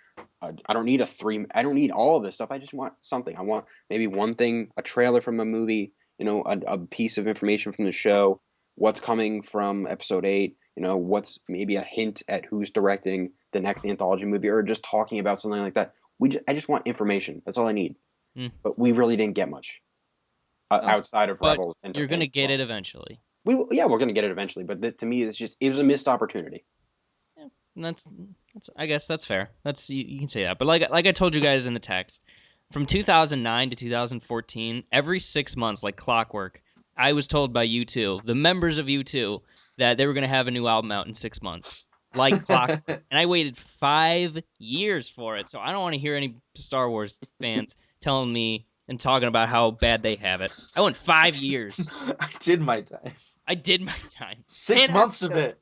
all of this stuff. I just want something. I want maybe one thing, a trailer from a movie, a piece of information from the show, what's coming from episode 8, what's maybe a hint at who's directing the next anthology movie, or just talking about something like that. I just want information. That's all I need. But we really didn't get much outside of Rebels. And you're gonna get it eventually. We're gonna get it eventually. But to me, it was a missed opportunity. Yeah, and that's I guess that's fair. That's you can say that. But like I told you guys in the text, from 2009 to 2014, every 6 months, like clockwork, I was told by U2, the members of U2, that they were gonna have a new album out in 6 months. Like clockwork. And I waited 5 years for it, so I don't want to hear any Star Wars fans telling me and talking about how bad they have it. I went 5 years. I did my time. 6 months of it.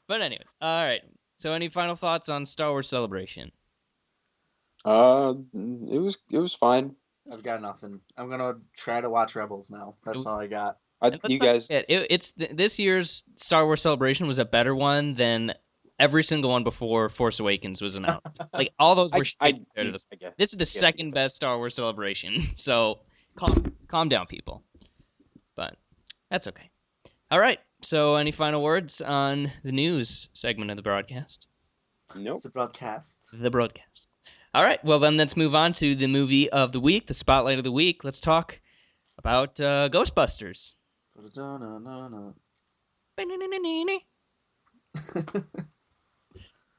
But anyways, all right. So any final thoughts on Star Wars Celebration? It was fine. I've got nothing. I'm gonna try to watch Rebels now. That's all I got. You guys, it's this year's Star Wars Celebration was a better one than every single one before Force Awakens was announced. Like all those were shit compared to this. This is the second best Star Wars Celebration. So calm down, people. But that's okay. All right. So any final words on the news segment of the broadcast? Nope. It's the broadcast. The broadcast. All right. Well, then let's move on to the movie of the week, the spotlight of the week. Let's talk about Ghostbusters.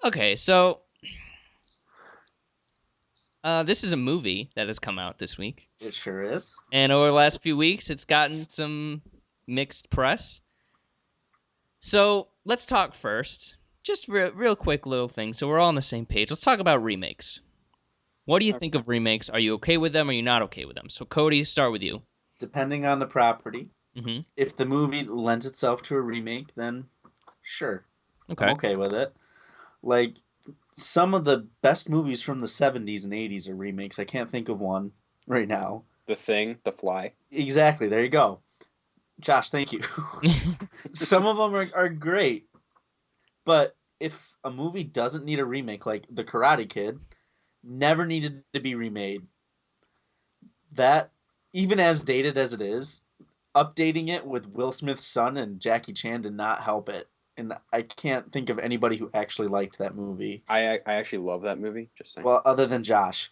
Okay, so this is a movie that has come out this week. It sure is. And over the last few weeks, it's gotten some mixed press. So let's talk first. Just real quick little thing, so we're all on the same page. Let's talk about remakes. What do you think of remakes? Are you okay with them, or are you not okay with them? So Cody, start with you. Depending on the property. Mm-hmm. If the movie lends itself to a remake, then sure. Okay. I'm okay with it. Like, some of the best movies from the 70s and 80s are remakes. I can't think of one right now. The Thing, The Fly. Exactly. There you go. Josh, thank you. Some of them are great. But if a movie doesn't need a remake, like The Karate Kid, never needed to be remade. That, even as dated as it is, updating it with Will Smith's son and Jackie Chan did not help it. And I can't think of anybody who actually liked that movie. I actually love that movie, just saying. Well, other than Josh.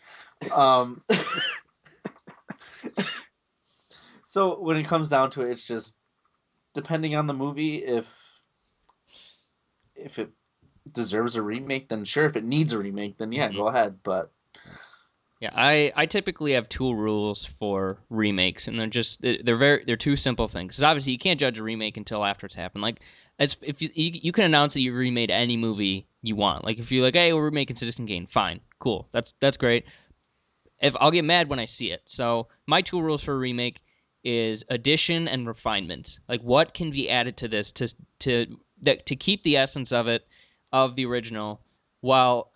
So when it comes down to it, it's just depending on the movie, if it deserves a remake, then sure. If it needs a remake, then yeah, go ahead. But yeah, I typically have two rules for remakes, and they're two simple things. Because obviously you can't judge a remake until after it's happened. Like, if you can announce that you remade any movie you want. Like if you're like, hey, we're remaking Citizen Kane, fine, cool, that's great. If I'll get mad when I see it. So my two rules for a remake is addition and refinement. Like what can be added to this to keep the essence of it, of the original, while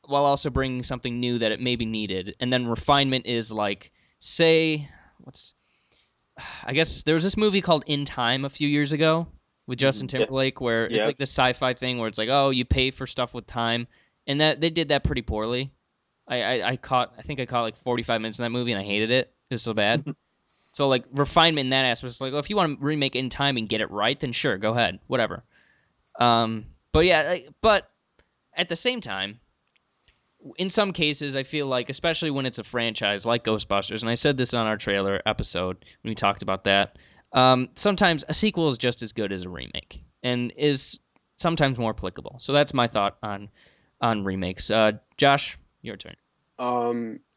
also bringing something new that it may be needed. And then refinement is like, say, I guess there was this movie called In Time a few years ago with Justin Timberlake, where it's like this sci-fi thing where it's like, oh, you pay for stuff with time, and that they did that pretty poorly. I think I caught like 45 minutes in that movie and I hated it. It was so bad. So like refinement in that aspect is like, well, if you want to remake in time and get it right, then sure, go ahead, whatever. But yeah, but at the same time, in some cases, I feel like, especially when it's a franchise like Ghostbusters, and I said this on our trailer episode when we talked about that, sometimes a sequel is just as good as a remake and is sometimes more applicable. So that's my thought on remakes. Josh, your turn.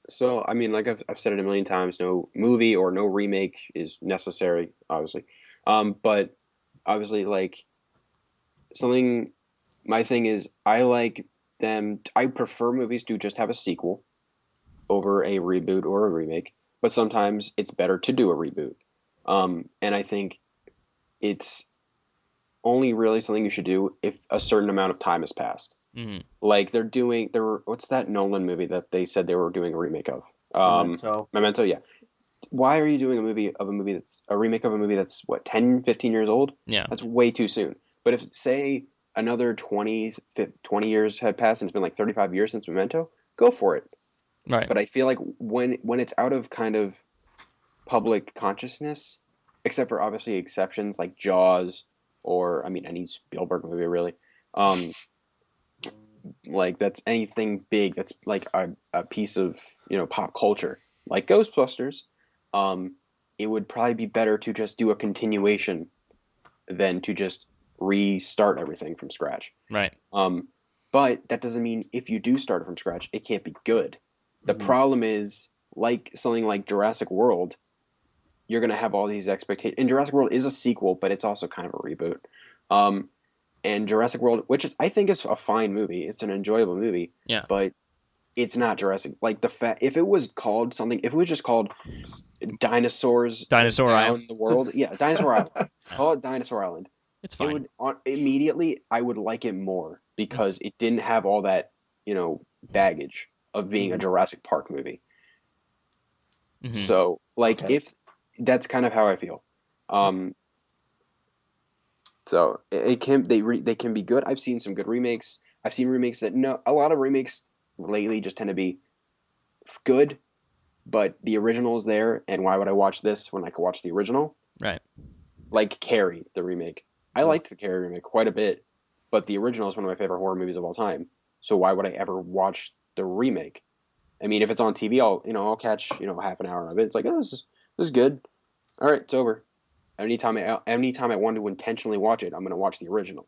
So I mean, like I've said it a million times, no movie or no remake is necessary, obviously. But obviously, like something. My thing is, I prefer movies to just have a sequel over a reboot or a remake. But sometimes it's better to do a reboot. And I think it's only really something you should do if a certain amount of time has passed. Mm-hmm. Like what's that Nolan movie that they said they were doing a remake of? Memento, yeah. Why are you doing a remake of a movie that's what, 10, 15 years old? Yeah. That's way too soon. But if, say, another 20 years had passed and it's been like 35 years since Memento, go for it. Right. But I feel like when it's out of kind of public consciousness, except for obviously exceptions like Jaws or, I mean, any Spielberg movie really, like that's anything big that's like a piece of, pop culture, like Ghostbusters, it would probably be better to just do a continuation than to just restart everything from scratch. Right. But that doesn't mean if you do start it from scratch, it can't be good. The problem is, like something like Jurassic World, you're going to have all these expectations. And Jurassic World is a sequel, but it's also kind of a reboot. And Jurassic World, I think is a fine movie. It's an enjoyable movie. Yeah. But it's not Jurassic. Like if it was called something, if it was just called Dinosaur Island, the world, yeah, Dinosaur Island. Call it Dinosaur Island. It's fine. Immediately, I would like it more because it didn't have all that, baggage of being a Jurassic Park movie. Mm-hmm. So, if that's kind of how I feel. So they can be good. I've seen some good remakes. I've seen remakes a lot of remakes lately just tend to be good, but the original is there, and why would I watch this when I could watch the original? Right. Like Carrie, the remake. I liked the Carrie remake quite a bit, but the original is one of my favorite horror movies of all time. So why would I ever watch the remake? I mean, if it's on TV, I'll catch, half an hour of it. It's like, oh, this is good. All right, it's over. Anytime I want to intentionally watch it, I'm going to watch the original.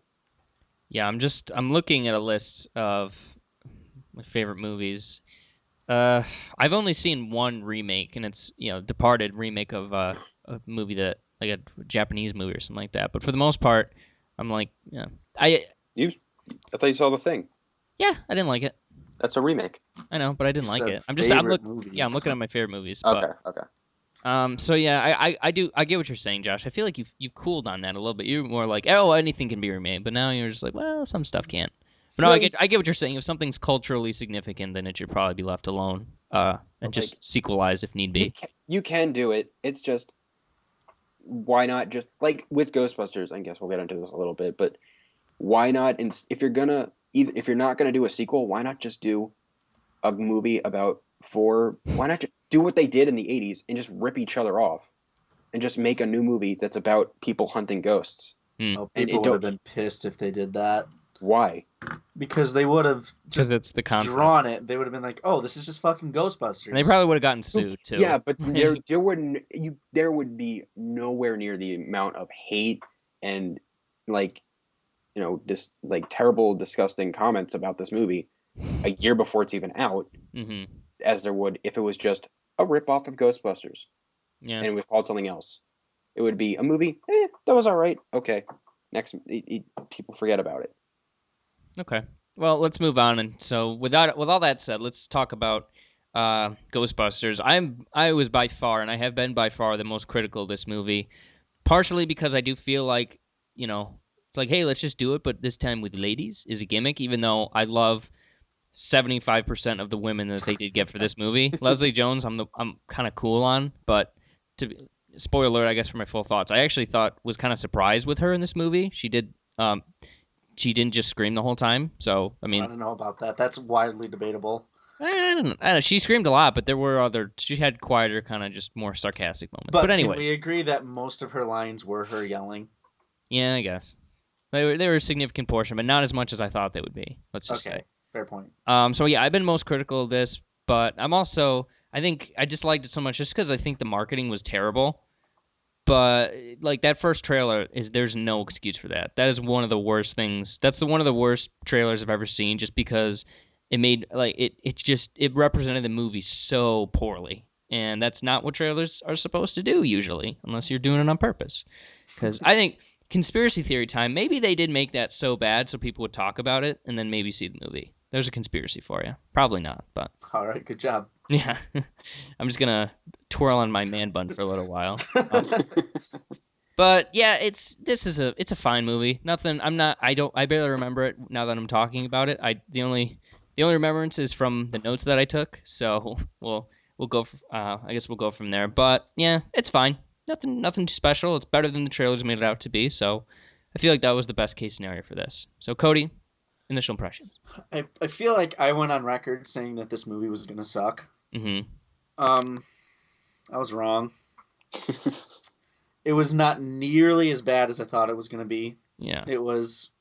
Yeah, I'm looking at a list of my favorite movies. I've only seen one remake, and it's Departed remake of a movie that like a Japanese movie or something like that. But for the most part, I'm like, yeah, I thought you saw The Thing. Yeah, I didn't like it. That's a remake. I know, but I didn't like it. I'm looking at my favorite movies. Okay. So yeah, I get what you're saying, Josh. I feel like you've cooled on that a little bit. You're more like, oh, anything can be remade, but now you're just like, well, some stuff can't. But no, I get what you're saying. If something's culturally significant, then it should probably be left alone, and just sequelize if need be. You can do it. It's just, why not just like with Ghostbusters? I guess we'll get into this a little bit, but why not? If you're not gonna do a sequel, why not just do a movie about why not just do what they did in the 80s and just rip each other off and just make a new movie that's about people hunting ghosts? Oh, people would have been pissed if they did that. Why? Because they would have just it's the concept. Drawn it. They would have been like, oh, this is just fucking Ghostbusters. And they probably would have gotten sued too. Yeah, but there would be nowhere near the amount of hate and just like terrible, disgusting comments about this movie a year before it's even out, as there would if it was just a ripoff of Ghostbusters. Yeah. And it was called something else. It would be a movie. That was all right. Okay, next, people forget about it. Okay. Well, let's move on. And so, with all that said, let's talk about Ghostbusters. I was by far, and I have been by far, the most critical of this movie, partially because I do feel like, it's like, hey, let's just do it, but this time with ladies is a gimmick, even though I love 75% of the women that they did get for this movie. Leslie Jones, I'm kind of cool on, but spoiler alert, I guess, for my full thoughts, I actually was kind of surprised with her in this movie. She didn't just scream the whole time. So, I mean, I don't know about that. That's widely debatable. I don't know. She screamed a lot, but there were other. She had quieter, kind of just more sarcastic moments. But Can anyways, we agree that most of her lines were her yelling? yeah, I guess they were a significant portion, but not as much as I thought they would be. Let's just Okay, say. fair point. So yeah, I've been most critical of this, but I'm also I think I disliked it so much just because I think the marketing was terrible. But like that first trailer there's no excuse for that. That is one of the worst things. That's one of the worst trailers I've ever seen, just because it made like it represented the movie so poorly, and that's not what trailers are supposed to do usually, unless you're doing it on purpose. Because I think conspiracy theory time, maybe they did make that so bad so people would talk about it and then maybe see the movie. There's a conspiracy for you. Probably not, but All right, good job. yeah. I'm just gonna twirl on my man bun for a little while. But yeah, it's a fine movie. Nothing. I barely remember it now that I'm talking about it. The only remembrance is from the notes that I took. So we'll go. I guess we'll go from there. But yeah, it's fine. Nothing too special. It's better than the trailers made it out to be. So I feel like that was the best case scenario for this. So Cody, initial impressions. I feel like I went on record saying that this movie was gonna suck. Mm-hmm. I was wrong. It was not nearly as bad as I thought it was gonna be. Yeah. It was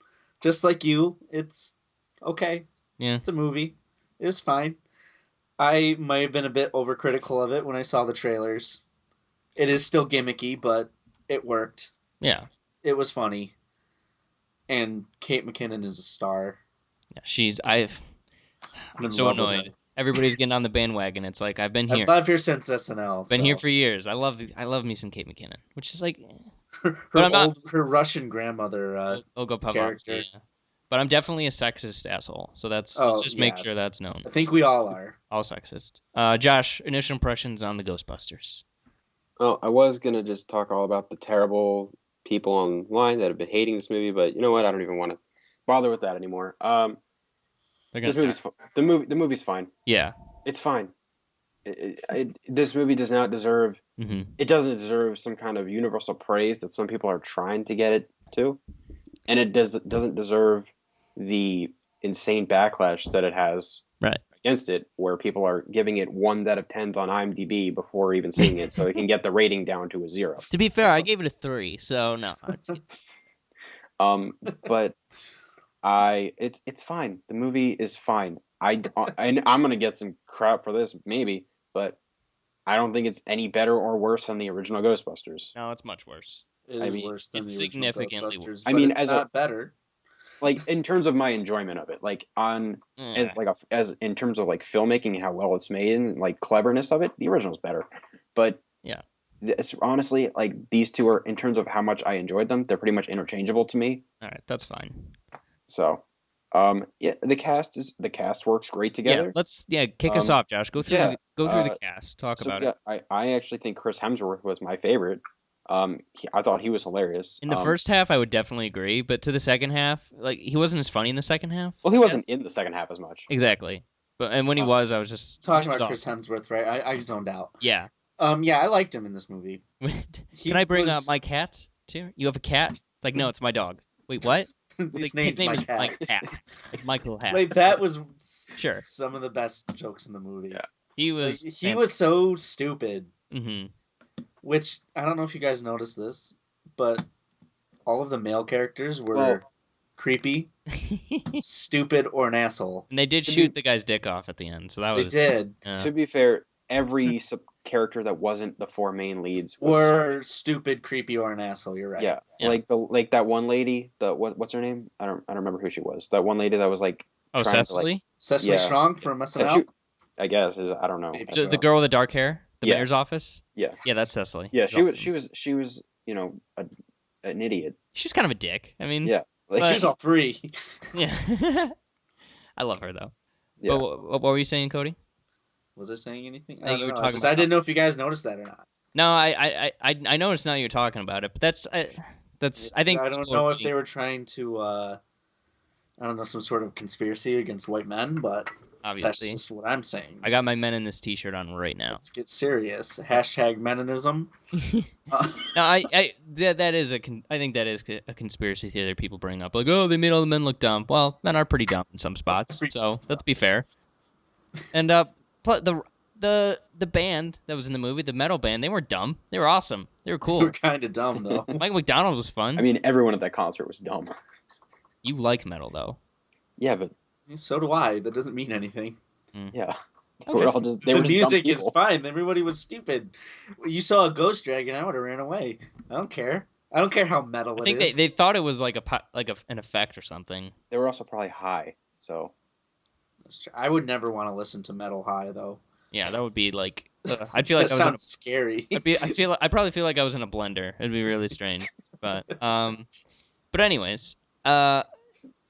just like you. It's okay. Yeah. It's a movie. It was fine. I might have been a bit overcritical of it when I saw the trailers. It is still gimmicky, but it worked. Yeah. It was funny. And Kate McKinnon is a star. Yeah. I'm so annoyed. Everybody's getting on the bandwagon. It's like I've been here. I've loved her since SNL. Been here for years. I love me some Kate McKinnon, which is like her Russian grandmother Olga character. Pavlovsky. Yeah. But I'm definitely a sexist asshole. So let's just make sure that's known. I think we all are. All sexist. Josh, initial impressions on the Ghostbusters. Oh, I was going to just talk all about the terrible people online that have been hating this movie, but you know what? I don't even want to bother with that anymore. The movie's fine. Yeah. It's fine. This movie does not deserve... Mm-hmm. It doesn't deserve some kind of universal praise that some people are trying to get it to. And it doesn't deserve the insane backlash that it has against it, where people are giving it 1 out of 10s on IMDb before even seeing it, so it can get the rating down to a 0. To be fair, I gave it a 3, so no. But it's fine. The movie is fine. I'm gonna get some crap for this, maybe, but I don't think it's any better or worse than the original Ghostbusters. No, it's much worse. It is worse than it's the original significantly Ghostbusters. worse. But it's not better. Like in terms of my enjoyment of it, like as in terms of like filmmaking and how well it's made and like cleverness of it, the original's better. But yeah, it's honestly like these two are, in terms of how much I enjoyed them, they're pretty much interchangeable to me. All right, that's fine. So, yeah, the cast works great together. Yeah, let's kick us off, Josh. Go through the cast. Talk about it. I actually think Chris Hemsworth was my favorite. I thought he was hilarious. In the first half, I would definitely agree, but to the second half, like he wasn't as funny in the second half. Well, he wasn't in the second half as much. Exactly, and when he was, I was just talking about Chris Hemsworth, right? I zoned out. Yeah. Yeah, I liked him in this movie. Can I bring up my cat too? You have a cat? It's like, no, it's my dog. Wait, what? His name is Cat. Mike Cat. Like Michael Hat. Like that was sure some of the best jokes in the movie. Yeah. He was. Like, he was so stupid. Mm-hmm. Which I don't know if you guys noticed this, but all of the male characters were creepy, stupid, or an asshole. And they did shoot the guy's dick off at the end, so that was. They did. To be fair, every character that wasn't the 4 main leads were stupid, creepy, or an asshole. You're right. Yeah. Like that one lady. What's her name? I don't remember who she was. That one lady that was like. Cecily. Cecily Strong from SNL. I guess I don't know. So the girl with the dark hair, the mayor's office. Yeah. Yeah, that's Cecily. Yeah, she was you know an idiot. She was kind of a dick. I mean. Yeah. Like she's all 3. Yeah. I love her though. Yeah. But what were you saying, Cody? Was I saying anything? I don't know, because I didn't know if you guys noticed that or not. No, I noticed now you're talking about it, but that's I think I don't know if they were trying to I don't know, some sort of conspiracy against white men, but obviously that's just what I'm saying. I got my Men in This t-shirt on right now. Let's get serious. #Meninism. No, I think that is a conspiracy theory that people bring up, like, oh, they made all the men look dumb. Well, men are pretty dumb in some spots, so let's be fair. And the band that was in the movie, the metal band, they were dumb. They were awesome. They were They cool. were kind of dumb though. Mike McDonald was fun. I mean, everyone at that concert was dumb. You like metal though. Yeah, but So do I. That doesn't mean anything. yeah, they Okay. were all just The dumb music is people. fine. Everybody was stupid. You saw a ghost dragon, I would have ran away. I don't care. I don't care how metal I think it is. they thought it was like an effect or something. They were also probably high, so I would never want to listen to metal high though. Yeah, that would be like. I'd feel like That I was. sounds scary. I probably feel like I was in a blender. It'd be really strange. But anyways, so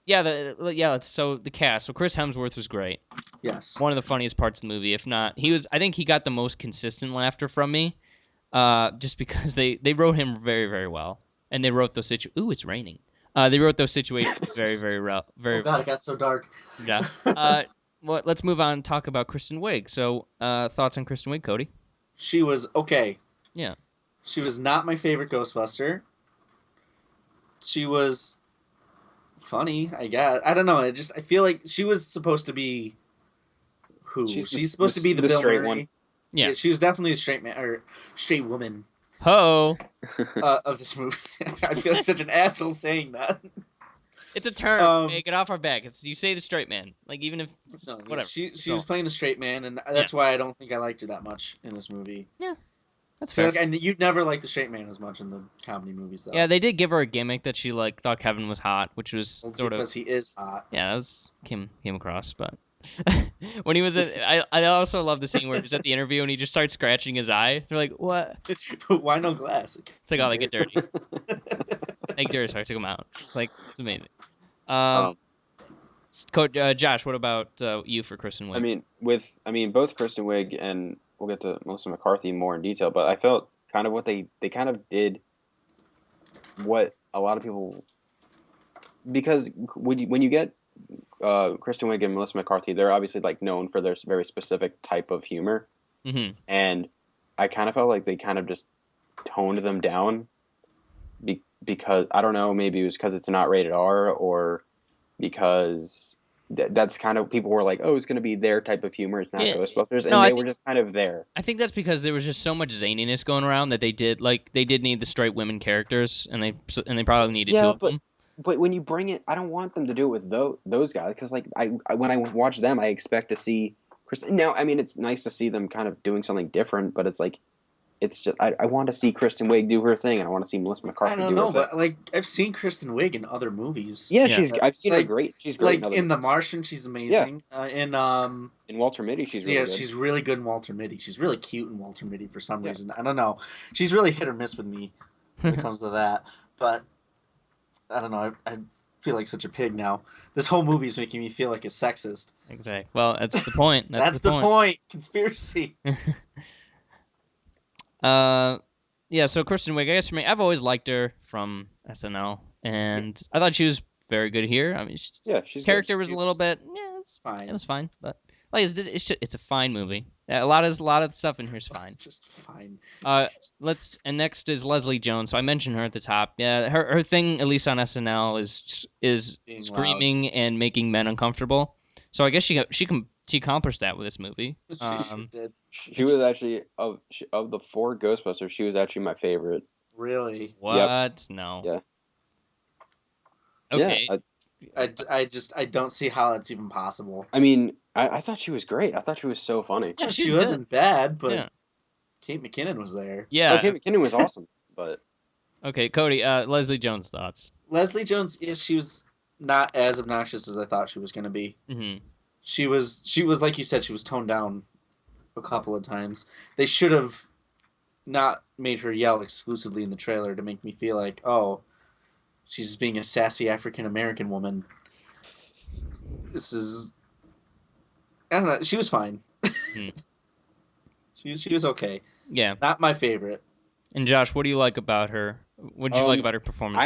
the cast. So Chris Hemsworth was great. Yes. One of the funniest parts of the movie, if not, I think he got the most consistent laughter from me, just because they wrote him very, very well, and they wrote those Ooh, it's raining. They wrote those situations very, very well. Very. Oh God, it got so dark. Yeah. Well, let's move on and talk about Kristen Wiig. So, thoughts on Kristen Wiig, Cody? She was okay. Yeah. She was not my favorite Ghostbuster. She was funny, I guess. I don't know. I feel like she was supposed to be who? She's supposed to be the Bill straight Murray. one. Yeah. She was definitely a straight man or straight woman Ho! of this movie. I feel like such an asshole saying that. It's a term. Um, Get off our back. You say the straight man. Like, even if... No, yeah, whatever. she So, was playing the straight man, and that's why I don't think I liked her that much in this movie. that's I feel fair. like you'd never like the straight man as much in the comedy movies, though. Yeah, they did give her a gimmick that she, like, thought Kevin was hot, which was Well, sort of... because he is hot. Yeah, that was came across, but... when he was I also love the scene where he's at the interview and he just starts scratching his eye. They're like, what? Why no glass? It's like, oh, they get dirty. They get dirty, so I took them out. It's like, it's amazing. Josh, what about you for Kristen Wiig? I mean, both Kristen Wiig and we'll get to Melissa McCarthy more in detail, but I felt kind of what they kind of did what a lot of people, because when you get Kristen Wiig and Melissa McCarthy, they're obviously like known for their very specific type of humor, and I kind of felt like they kind of just toned them down because I don't know, maybe it was because it's not rated R or because that's kind of people were like, oh, it's going to be their type of humor, it's not Ghostbusters, and they were just kind of there. I think that's because there was just so much zaniness going around that they did need the straight women characters, and they probably needed two of them. But when you bring it, I don't want them to do it with those guys because like I when I watch them, I expect to see Kristen. Now, I mean, it's nice to see them kind of doing something different, but it's like it's just I want to see Kristen Wiig do her thing, and I want to see Melissa McCarthy. I don't know, but like I've seen Kristen Wiig in other movies. Yeah, I've seen her great. She's great like in The Martian, she's amazing. In Walter Mitty, she's really good. She's really good in Walter Mitty. She's really cute in Walter Mitty for some reason. I don't know. She's really hit or miss with me when it comes to that, but. I don't know. I feel like such a pig now. This whole movie is making me feel like a sexist. Exactly. Well, that's the point. That's the point. Conspiracy. Yeah. So Kristen Wiig, I guess for me, I've always liked her from SNL, and I thought she was very good here. I mean, she's character was a little bit. Yeah, it's fine. It was fine, but like it's a fine movie. A lot of stuff in here is fine. Just fine. Next is Leslie Jones. So I mentioned her at the top. Yeah, her thing, at least on SNL, is Being screaming loud. and making men uncomfortable. So I guess she accomplished that with this movie. She did. She was actually of the 4 Ghostbusters. She was actually my favorite. Really? What? Yep. No. Yeah. Okay. Yeah, I don't see how that's even possible. I mean, I thought she was great. I thought she was so funny. Yeah, She wasn't bad, but Yeah. Kate McKinnon was there. Yeah. Kate McKinnon was awesome, but Okay, Cody. Leslie Jones thoughts. Leslie Jones, she was not as obnoxious as I thought she was going to be. Mm-hmm. She was like you said, she was toned down a couple of times. They should have not made her yell exclusively in the trailer to make me feel like, oh, she's just being a sassy African American woman. I don't know. She was fine. She was okay. Yeah. Not my favorite. And Josh, what do you like about her? What did you like about her performance?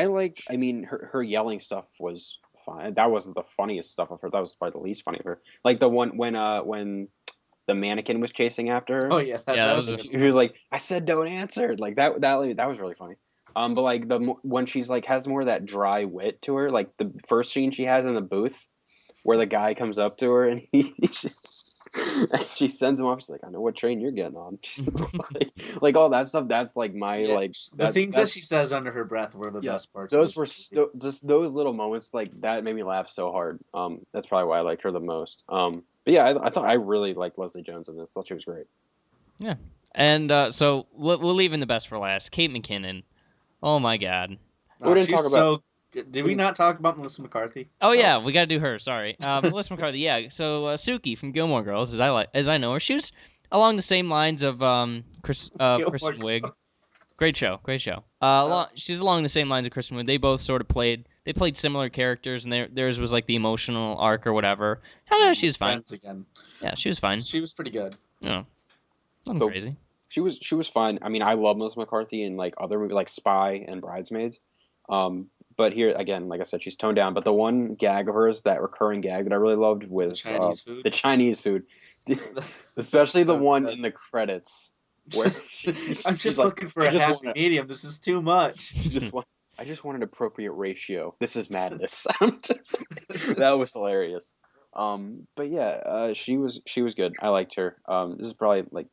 I mean, her yelling stuff was fine. That wasn't the funniest stuff of her. That was probably the least funny of her. Like the one when the mannequin was chasing after her. Oh yeah, that was she was like, "I said don't answer." Like that was really funny. But like when she's like has more of that dry wit to her, like the first scene she has in the booth, where the guy comes up to her and She sends him off. She's like, I know what train you're getting on. Like all that stuff. That's like my like the things that she says under her breath were the best parts. Those were just those little moments like that made me laugh so hard. That's probably why I liked her the most. But yeah, I thought I really liked Leslie Jones in this. I thought she was great. Yeah, and so we'll leave in the best for last. Kate McKinnon. Oh my God. We didn't talk about. Did we not talk about Melissa McCarthy? Oh yeah, we got to do her. Sorry, Melissa McCarthy. Yeah, so Suki from Gilmore Girls, as I know her, she was along the same lines of Kristen Wiig. Great show. She's along the same lines of Kristen Wiig. They both sort of played similar characters, and theirs was like the emotional arc or whatever. Oh, she was fine. Again. Yeah, she was fine. She was pretty good. Yeah, nothing crazy. She was fine. I mean, I love Melissa McCarthy in like other movies like Spy and Bridesmaids. But here again, like I said, she's toned down. But the one gag of hers, that recurring gag that I really loved, was the Chinese food, especially the one in the credits. Where I'm just looking for a happy medium. This is too much. I just want an appropriate ratio. This is madness. That was hilarious. But yeah, she was good. I liked her. This is probably like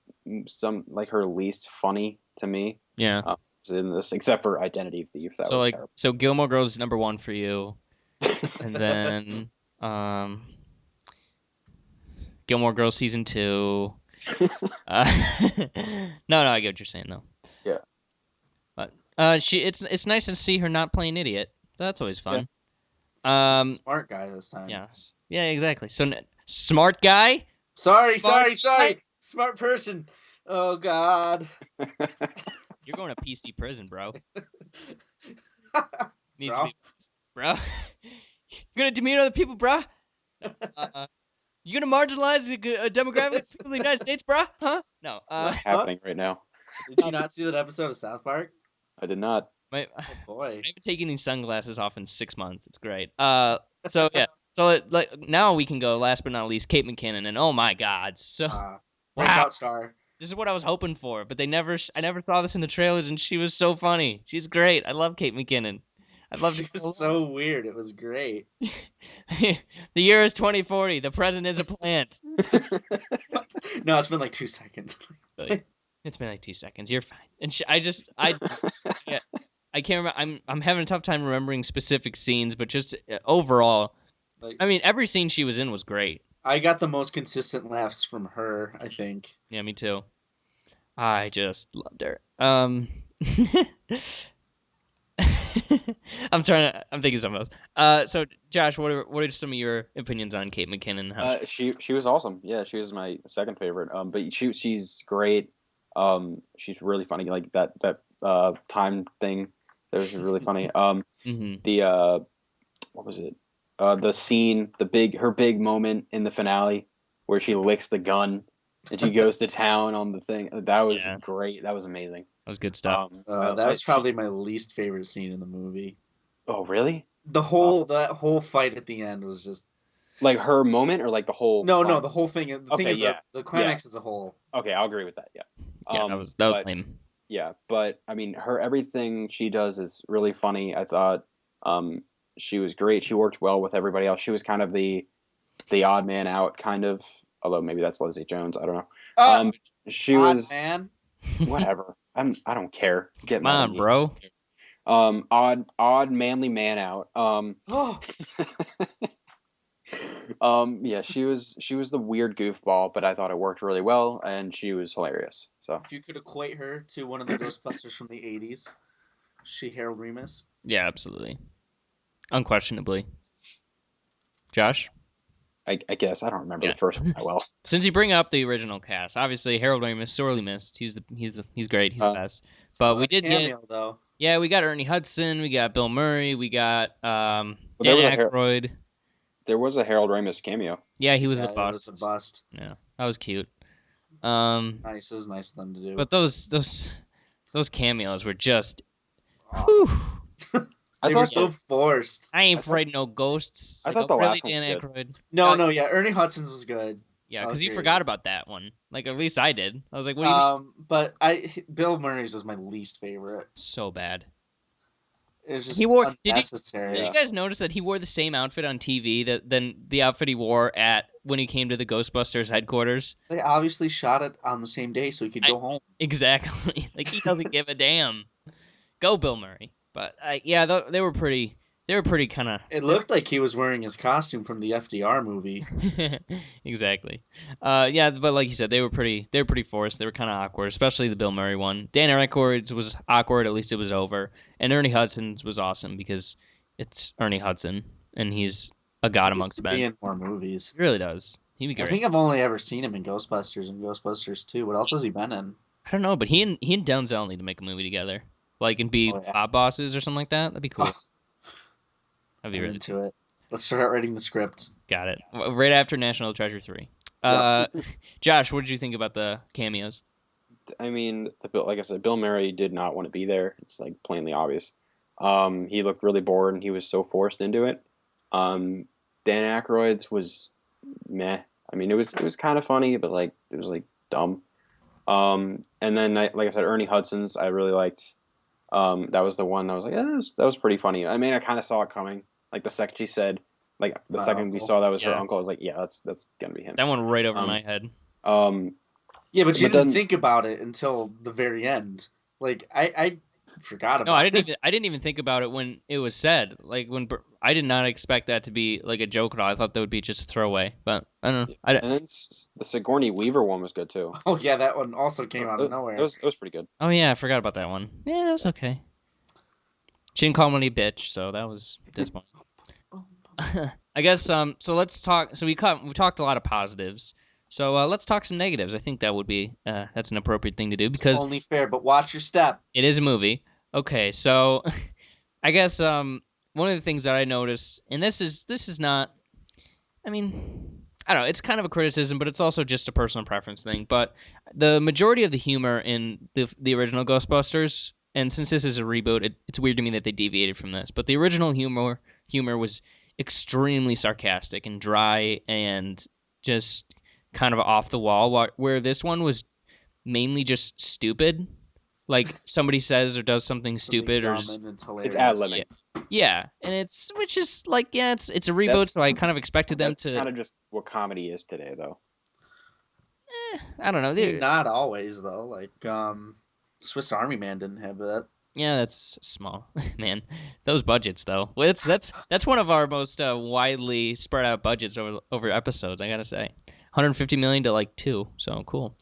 her least funny to me. Yeah. In this, except for Identity Thief. That was terrible. So Gilmore Girls is number 1 for you, and then Gilmore Girls season 2. No, I get what you're saying though. Yeah. But it's nice to see her not playing idiot. So that's always fun. Yeah. Smart guy this time. Yes. Yeah, exactly. So smart guy. Sorry. Smart person. Oh God. You're going to PC prison, bro. Needs to be, bro. You're gonna demean other people, bro. You gonna marginalize a demographic of people in the United States, bro? Huh? No. What's happening right now? Did you not see that episode of South Park? I did not. Oh boy. I've been taking these sunglasses off in 6 months. It's great. So yeah. So now we can go. Last but not least, Kate McKinnon, and oh my God, so breakout star. This is what I was hoping for, but I never saw this in the trailers, and she was so funny. She's great. I love Kate McKinnon. I love She was so weird. It was great. The year is 2040. The present is a plant. No, it's been like 2 seconds. It's been like 2 seconds. You're fine. And I can't remember. I'm having a tough time remembering specific scenes, but just overall, I mean, every scene she was in was great. I got the most consistent laughs from her, I think. Yeah, me too. I just loved her. I'm thinking something else. So Josh, what are some of your opinions on Kate McKinnon? She was awesome. Yeah, she was my second favorite. But she's great. She's really funny. Like that time thing, that was really funny. The what was it? The scene, her big moment in the finale where she licks the gun and she goes to town on the thing. That was great. That was amazing. That was good stuff. That was probably my least favorite scene in the movie. Oh, really? That whole fight at the end was just like her moment, or like the whole. No, the whole thing. The thing is, the climax as a whole. Okay, I'll agree with that. Yeah. That was lame. Yeah, but I mean, everything she does is really funny. I thought. She was great. She worked well with everybody else. She was kind of the odd man out, kind of. Although maybe that's Leslie Jones. I don't know. She was man. Whatever. I don't care. Come on, bro. Odd manly man out. Yeah, she was the weird goofball, but I thought it worked really well, and she was hilarious. So if you could equate her to one of the Ghostbusters from the 80s, she Harold Ramis. Yeah, absolutely. Unquestionably. Josh? I guess I don't remember the first one that well. Since you bring up the original cast, obviously Harold Ramis sorely missed. He's great. He's the best. But we did cameo, though. Yeah, we got Ernie Hudson. We got Bill Murray. We got Dan Aykroyd. There was a Harold Ramis cameo. Yeah, he was a bust. It was a bust. Yeah, that was cute. It was nice. It was nice of them to do. But those cameos were just. Whew. They were so forced. I ain't afraid of no ghosts. I thought the last one was good. No, Ernie Hudson's was good. Yeah, because you forgot about that one. Like, at least I did. I was like, what do you mean? But Bill Murray's was my least favorite. So bad. It was just unnecessary. Did you guys notice that he wore the same outfit on TV than the outfit he wore at when he came to the Ghostbusters headquarters. They obviously shot it on the same day so he could go home. Exactly. Like, he doesn't give a damn. Go Bill Murray. But yeah, they were pretty. They were pretty kind of. It looked like he was wearing his costume from the FDR movie. Exactly. Yeah, but like you said, they were pretty forced. They were kind of awkward, especially the Bill Murray one. Dan Aykroyd's was awkward. At least it was over. And Ernie Hudson's was awesome because it's Ernie Hudson, and he's a god amongst men. He in more movies. He really does. He'd be great. I think I've only ever seen him in Ghostbusters and Ghostbusters 2. What else has he been in? I don't know, but he and Denzel need to make a movie together, like, and be mob bosses or something like that. That'd be cool. That'd be really into it. Let's start writing the script. Got it. Right after National Treasure 3. Josh, what did you think about the cameos? I mean, like I said, Bill Murray did not want to be there. It's like plainly obvious. He looked really bored and he was so forced into it. Dan Aykroyd's was meh. I mean, it was kind of funny, but like it was like dumb. And then like I said, Ernie Hudson's I really liked. That was the one that was like that was pretty funny. I mean, I kind of saw it coming. Like the second she said, like the second we saw that was her uncle, I was like, yeah, that's gonna be him. That went right over my head. Yeah, but you didn't think about it until the very end. Like I forgot about. No, I didn't even think about it when it was said. Like when I did not expect that to be like a joke at all. I thought that would be just a throwaway. But I don't know. And then the Sigourney Weaver one was good too. Oh yeah, that one also came out of nowhere. It was pretty good. Oh yeah, I forgot about that one. Yeah, it was okay. She didn't call him any bitch, so that was disappointing. I guess so let's talk. So we talked a lot of positives. So let's talk some negatives. I think that would be that's an appropriate thing to do because it's only fair. But watch your step. It is a movie. Okay, so I guess one of the things that I noticed, and this is not. I mean, I don't know. It's kind of a criticism, but it's also just a personal preference thing. But the majority of the humor in the original Ghostbusters, and since this is a reboot, it's weird to me that they deviated from this. But the original humor was extremely sarcastic and dry and just kind of off the wall, where this one was mainly just stupid. Like somebody says or does something stupid, or it's ad-libbing. Yeah, and it's a reboot, so I kind of expected them to. That's kind of just what comedy is today, though. I don't know. Not always though. Like Swiss Army Man didn't have that. Yeah, that's small, man. Those budgets, though. Well, that's one of our most widely spread out budgets over episodes. I gotta say, 150 million to like 2. So cool.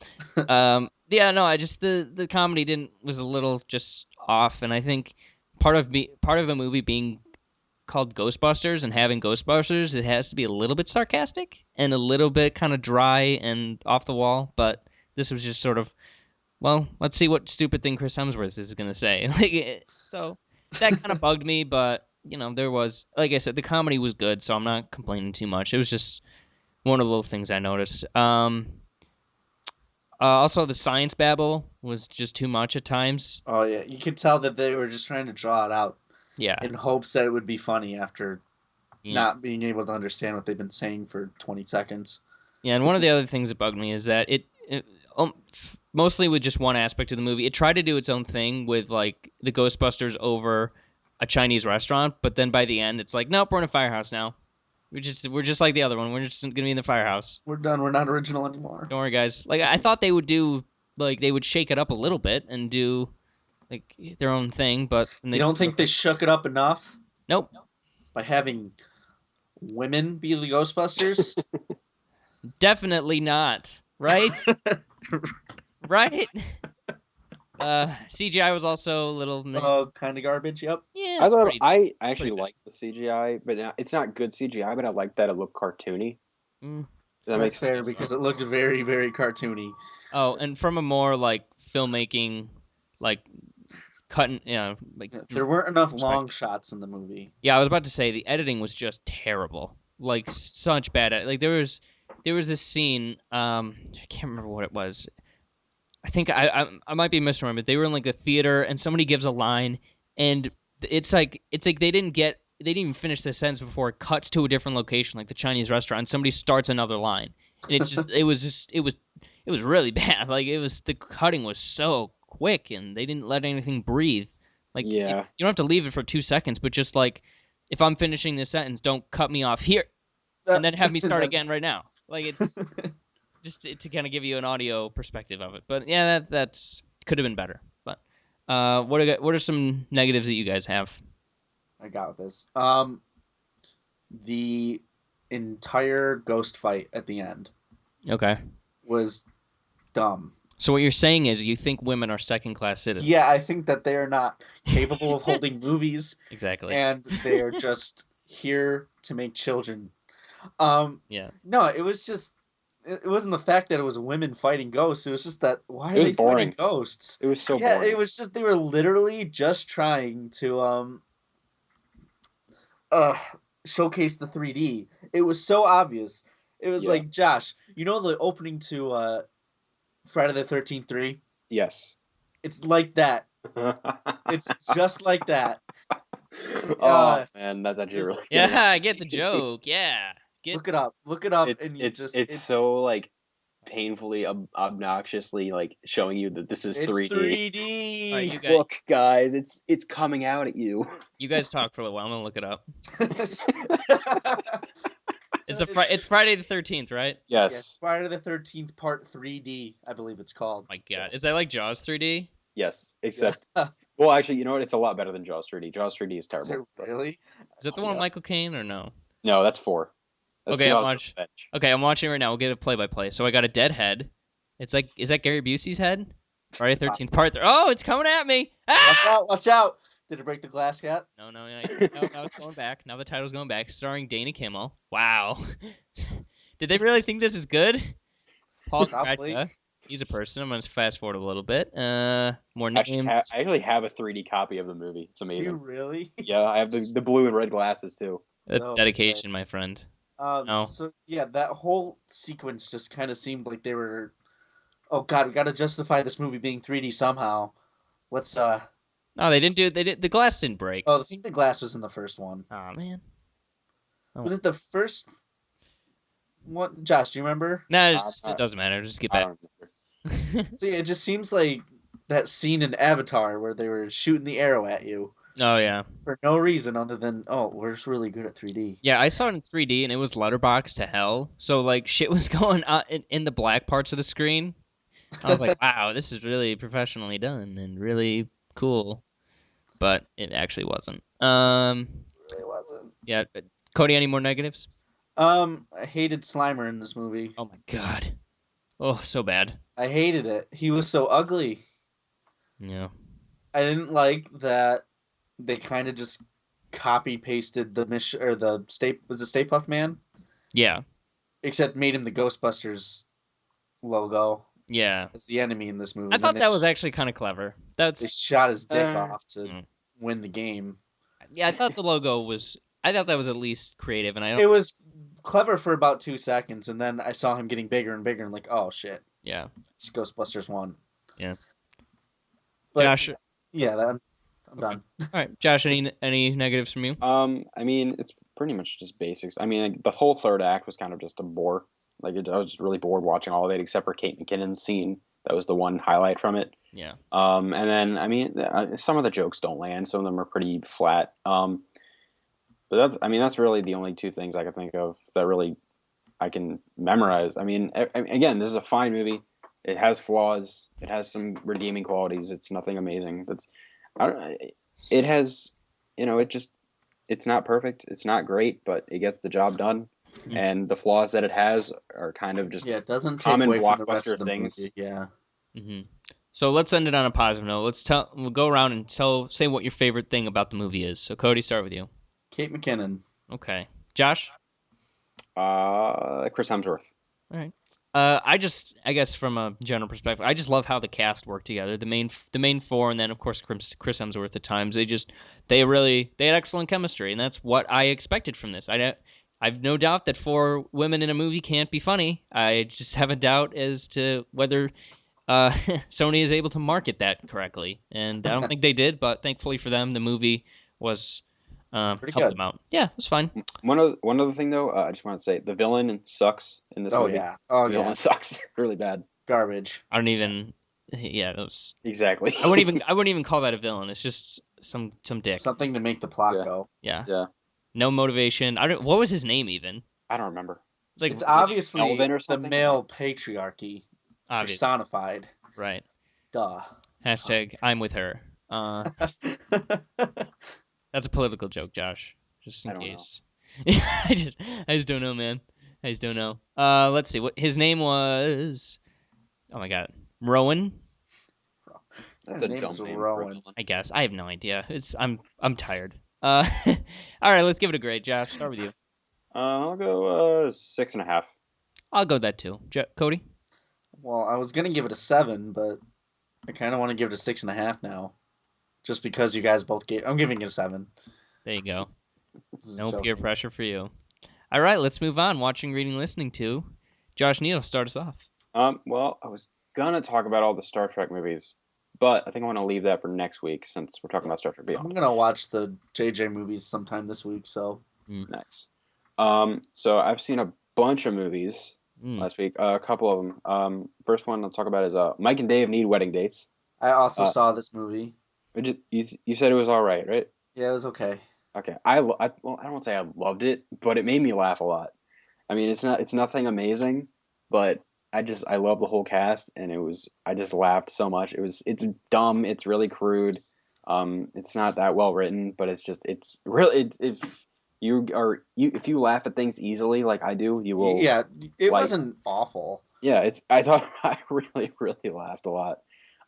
Yeah, no, I just the comedy was a little just off, and I think part of a movie being called Ghostbusters and having Ghostbusters, it has to be a little bit sarcastic and a little bit kind of dry and off the wall. But this was just sort of. Well, let's see what stupid thing Chris Hemsworth is going to say. So that kind of bugged me, but, there was, like I said, the comedy was good, so I'm not complaining too much. It was just one of the little things I noticed. Also, the science babble was just too much at times. Oh, yeah. You could tell that they were just trying to draw it out. Yeah. In hopes that it would be funny after not being able to understand what they've been saying for 20 seconds. Yeah, and one of the other things that bugged me is that it mostly with just one aspect of the movie. It tried to do its own thing with like the Ghostbusters over a Chinese restaurant, but then by the end it's like, nope, we're in a firehouse now. We're just like the other one. We're just gonna be in the firehouse. We're done. We're not original anymore. Don't worry, guys. Like I thought they would do, like they would shake it up a little bit and do like their own thing, but you don't think they shook it up enough? Nope. By having women be the Ghostbusters? Definitely not. Right? Right? CGI was also a little kind of garbage. Yep. Yeah. I actually like the CGI, but it's not good CGI. But I like that it looked cartoony. That makes sense because it looked very, very cartoony. Oh, and from a more like filmmaking, like cutting, there weren't enough long shots in the movie. Yeah, I was about to say the editing was just terrible. Like such bad. Like there was this scene. I can't remember what it was. I think I might be misremembering, but they were in like the theater, and somebody gives a line, and it's like they didn't even finish the sentence before it cuts to a different location, like the Chinese restaurant. And somebody starts another line, and it was really bad. Like the cutting was so quick, and they didn't let anything breathe. Like you don't have to leave it for 2 seconds, but just like if I'm finishing this sentence, don't cut me off here, and then have me start again right now. Like it's just to kind of give you an audio perspective of it. But yeah, that's could have been better. But what are some negatives that you guys have? I got this. The entire ghost fight at the end Okay. was dumb. So what you're saying is you think women are second-class citizens? Yeah, I think that they are not capable of holding movies, Exactly. and they are just here to make children. Yeah. No, it was just. It wasn't the fact that it was women fighting ghosts. It was just that why It are was they boring. fighting ghosts? It was so Yeah, boring. it was just they were literally just trying to showcase the 3D. It was so obvious. It was Yeah. like, Josh, you know the opening to Friday the 13th 3? Yes. It's like that. It's just like that. Oh man, that's actually really good. Yeah, I get the joke. Yeah. Look it up. Look it up, It's and you it's so like painfully obnoxiously like showing you that this is it's 3D. 3D. All right, you guys, Look, guys, it's coming out at you. you guys talk for a little while. I'm gonna look it up. So It's Friday the 13th, right? yes, Friday the 13th Part 3D, I believe it's called. My God, Yes. is that like Jaws 3D? Yes, except Yeah. well, actually, you know what? It's a lot better than Jaws 3D. Jaws 3D is Is it terrible. really? Is that the one with Yeah. Michael Caine or no? No, that's 4. That's Okay, I'll Jaws watch. Revenge. Okay, I'm watching right now. We'll get a play-by-play. So I got a dead head. It's like, is that Gary Busey's head? Friday the 13th Part 3. Oh, it's coming at me! Watch Ah! out! Watch out! Did it break the glass cat? No, now it's going back. Now the title's going back. Starring Dana Kimmel. Wow. Did they really think this is good? Paul Probably. Kratza. He's a person. I'm going to fast forward a little bit. More Actually, names. I actually have a 3D copy of the movie. It's Do you amazing. really? Yeah, I have the blue and red glasses too. That's No dedication, my friend. No. So yeah, that whole sequence just kind of seemed like they were. Oh God, we got to justify this movie being 3D somehow. Let's No, they didn't do it. The glass didn't break. Oh, I think the glass was in the first one. Aw, man. Oh. Was it the first one? Josh, do you remember? No, it doesn't matter. Just get I back. don't remember. See, it just seems like that scene in Avatar where they were shooting the arrow at you Oh, yeah. for no reason other than, oh, we're just really good at 3D. Yeah, I saw it in 3D, and it was letterboxed to hell. So, like, shit was going on in the black parts of the screen. I was like, wow, this is really professionally done and really cool. But it actually wasn't. It wasn't. Yeah. Cody, any more negatives? I hated Slimer in this movie. Oh, my God. Oh, so bad. I hated it. He was so ugly. Yeah. I didn't like that they kind of just copy pasted the mission or the Stay Puft Man, Yeah. except made him the Ghostbusters logo Yeah. as the enemy in this movie. I thought Then that they was actually kind of clever. they That's shot his dick off to Mm. win the game. yeah. I thought the logo was. I thought that was at least creative, and I It don't. was clever for about 2 seconds, and then I saw him getting bigger and bigger, and like, oh shit, Yeah. it's Ghostbusters 1. Yeah. But, Josh. yeah, I'm done. All right, Josh. Any negatives from you? I mean, it's pretty much just basics. I mean, like, the whole third act was kind of just a bore. Like, I was just really bored watching all of it, except for Kate McKinnon's scene. That was the one highlight from it. Yeah. And then, I mean, some of the jokes don't land. Some of them are pretty flat. But that's really the only 2 things I can think of that really I can memorize. I mean, again, this is a fine movie. It has flaws. It has some redeeming qualities. It's nothing amazing. It has, it's not perfect. It's not great, but it gets the job done. Mhm. And the flaws that it has are kind of just Yeah, it doesn't take common away from the rest blockbuster of the things. movie. Yeah. hmm So let's end it on a positive note. We'll go around and say what your favorite thing about the movie is. So Cody, start with you. Kate McKinnon. Okay. Josh? Chris Hemsworth. All right. I guess from a general perspective, I just love how the cast worked together. The main 4, and then of course Chris Hemsworth at times. They had excellent chemistry, and that's what I expected from this. I've no doubt that 4 women in a movie can't be funny. I just have a doubt as to whether Sony is able to market that correctly, and I don't think they did. But thankfully for them, the movie was Pretty helped good. them out. Yeah, it was fine. One other thing though, I just want to say the villain sucks in this Oh movie. yeah. Oh The yeah. villain sucks really bad. Garbage. I don't even. Yeah, it was. Exactly. I wouldn't even call that a villain. It's just some dick. Something to make the plot Yeah. go. Yeah. Yeah. No motivation. What was his name even? I don't remember. It's like It's obviously Melvin or the something? male patriarchy obvious, personified. right? Duh. Hashtag I'm with her. That's a political joke, Josh. Just in I don't know. case. I just don't know, man. I just don't know. Let's see. What his name was? Oh my God, Rowan. That's His a dumb name's name. for a Rowan. villain. I guess I have no idea. I'm tired. All right, let's give it a grade. Josh, start with you. I'll go 6.5. I'll go with that too. Cody. Well, I was gonna give it a 7, but I kind of want to give it a 6.5 now, just because you guys both gave. I'm giving it a 7. There you go. This is No joking. peer pressure for you. All right, let's move on. Watching, reading, listening to. Josh Neal, start us off. Well, I was gonna talk about all the Star Trek movies, but I think I want to leave that for next week since we're talking about Star Trek I'm Beyond. gonna watch the JJ movies sometime this week. So Nice. So I've seen a bunch of movies last week. A couple of them. First one I'll talk about is Mike and Dave Need Wedding Dates. I also saw this movie. You said it was all right, right? Yeah, it was okay. Okay. Well, I don't want to say I loved it, but it made me laugh a lot. I mean, it's nothing amazing, but I love the whole cast, and I just laughed so much. It's dumb. It's really crude. It's not that well written, but it's really if you laugh at things easily like I do, you will. Yeah, it like- wasn't awful. Yeah, I thought I really laughed a lot.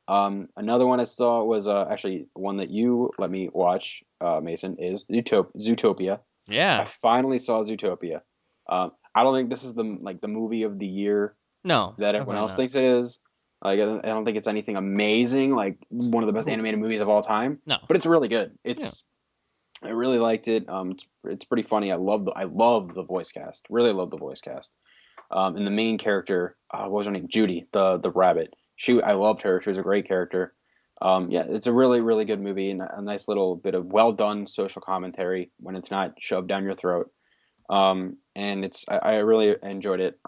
Another one I saw was actually one that you let me watch, Mason, is Zootopia. Yeah. I finally saw Zootopia. I don't think this is the movie of the year No. that everyone definitely else not. thinks it is. Like I don't think it's anything amazing, like one of the best animated movies of all time. No. But it's really good. I really liked it. It's pretty funny. I love the voice cast. Really love the voice cast. And the main character, what was her name? Judy, the rabbit. I loved her. She was a great character. Yeah, it's a really, really good movie and a nice little bit of well done social commentary when it's not shoved down your throat. And I really enjoyed it.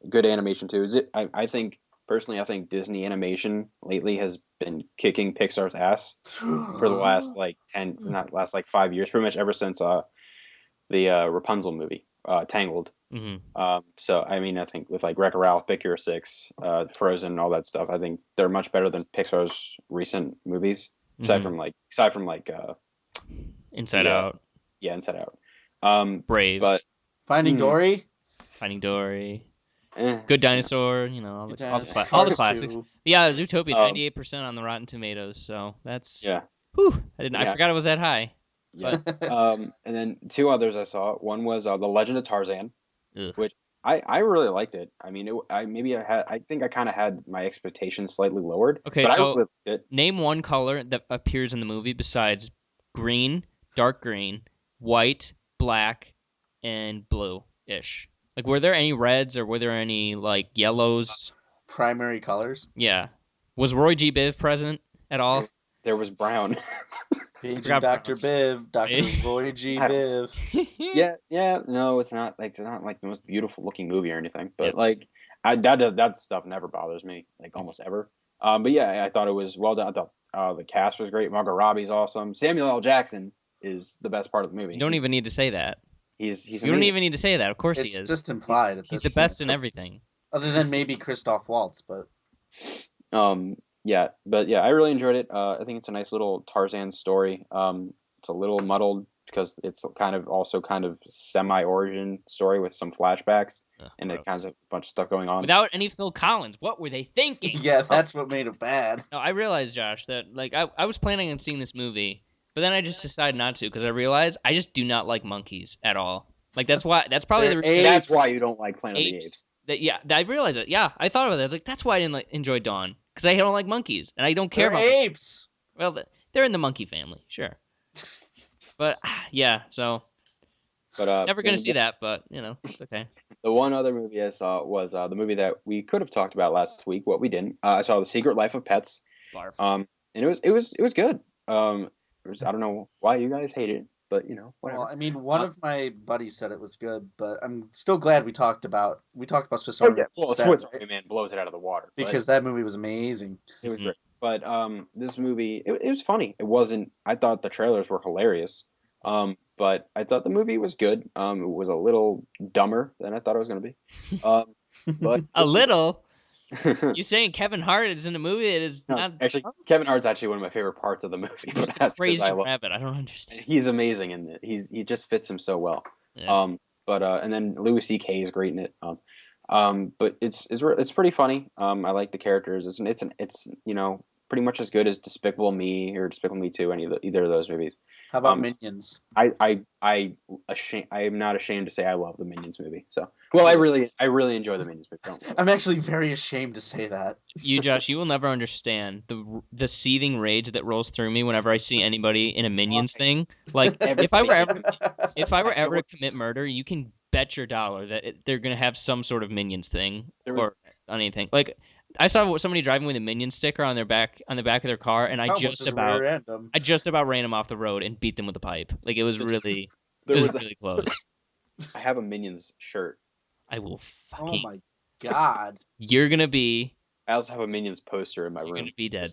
Good animation too. I think personally, I think Disney animation lately has been kicking Pixar's ass for the last last 5 years, pretty much ever since the Rapunzel movie, Tangled. Mm-hmm. So I mean, I think with like Wreck-It Ralph, Big Hero 6, Frozen, and all that stuff, I think they're much better than Pixar's recent movies, aside from Inside Yeah. Out, yeah, Inside Out. Brave, But Finding Dory. Finding Dory, eh, Good Dinosaur. You know, all Good the Dinosaur. all the Cars classics. 2. Yeah, Zootopia, Um, 98% on the Rotten Tomatoes. So that's yeah. whew. I Yeah. forgot it was that high. Yeah. And then two others I saw. One was The Legend of Tarzan, Ugh. which I really liked it. I mean, I think I kind of had my expectations slightly lowered. Okay, but so- I really liked it. Name one color that appears in the movie besides green, dark green, white, black, and blue-ish. Like, were there any reds or were there any like yellows? Primary colors. Yeah. Was Roy G. Biv present at all? There was brown. Paging forgot Dr. about- Biv, Dr. Roy G. I- Biv. yeah. No, it's not like the most beautiful looking movie or anything. But Yep. like, that stuff never bothers me, like almost ever. But yeah, I thought it was well done. I thought the cast was great. Margot Robbie's awesome. Samuel L. Jackson is the best part of the movie. You don't even need to say that. He's You don't amazing. even need to say that. Of course It's he is. just implied. at He's this the best in point. everything. Other than maybe Christoph Waltz, but Yeah, but yeah, I really enjoyed it. I think it's a nice little Tarzan story. It's a little muddled because it's kind of semi-origin story with some flashbacks Ugh, and it gross. kind of a bunch of stuff going on. Without any Phil Collins, what were they thinking? yeah, that's what made it bad. No, I realized, Josh, that like I was planning on seeing this movie, but then I just decided not to because I realized I just do not like monkeys at all. Like that's probably the They're reason. apes. That's why you don't like Planet of the Apes. I realized it. Yeah, I thought about that. I was like, that's why I didn't enjoy Dawn because I don't like monkeys and I don't care They're about. apes. Well, they're in the monkey family, sure. But yeah, so But never gonna see that, but you know, it's okay. The one other movie I saw was the movie that we could have talked about last week. What we didn't. I saw The Secret Life of Pets. Barf. And it was good. I don't know why you guys hate it, but you know whatever. Well, I mean, one of my buddies said it was good, but I'm still glad we talked about Swiss Oh, Army. yeah. Well, instead, Swiss right? Army Man blows it out of the water. but Because that movie was amazing. it was Mhm. great. But this movie, it was funny. It wasn't. I thought the trailers were hilarious. But I thought the movie was good. It was a little dumber than I thought it was going to be. But A little. You saying Kevin Hart is in a movie that is No, not actually, Kevin Hart's actually one of my favorite parts of the movie. But just a that's 'cause crazy I love. rabbit. I don't understand. He's amazing in it. He just fits him so well. Yeah. But and then Louis C.K. is great in it. But it's pretty funny. I like the characters. It's pretty much as good as Despicable Me or Despicable Me 2, either of those movies. How about Minions? I am not ashamed to say I love the Minions movie. So well, I really enjoy the Minions movie. Don't. I'm actually very ashamed to say that. You, Josh, you will never understand the seething rage that rolls through me whenever I see anybody in a Minions thing. Like, if I were ever to commit murder, you can bet your dollar that they're gonna have some sort of Minions thing or anything. Like, I saw somebody driving with a Minion sticker on the back of their car, and I just about ran them off the road and beat them with a pipe. Like, it was really really close. I have a Minions shirt. I will fucking. Oh my god! You're gonna be. I also have a Minions poster in my You're room. gonna be dead.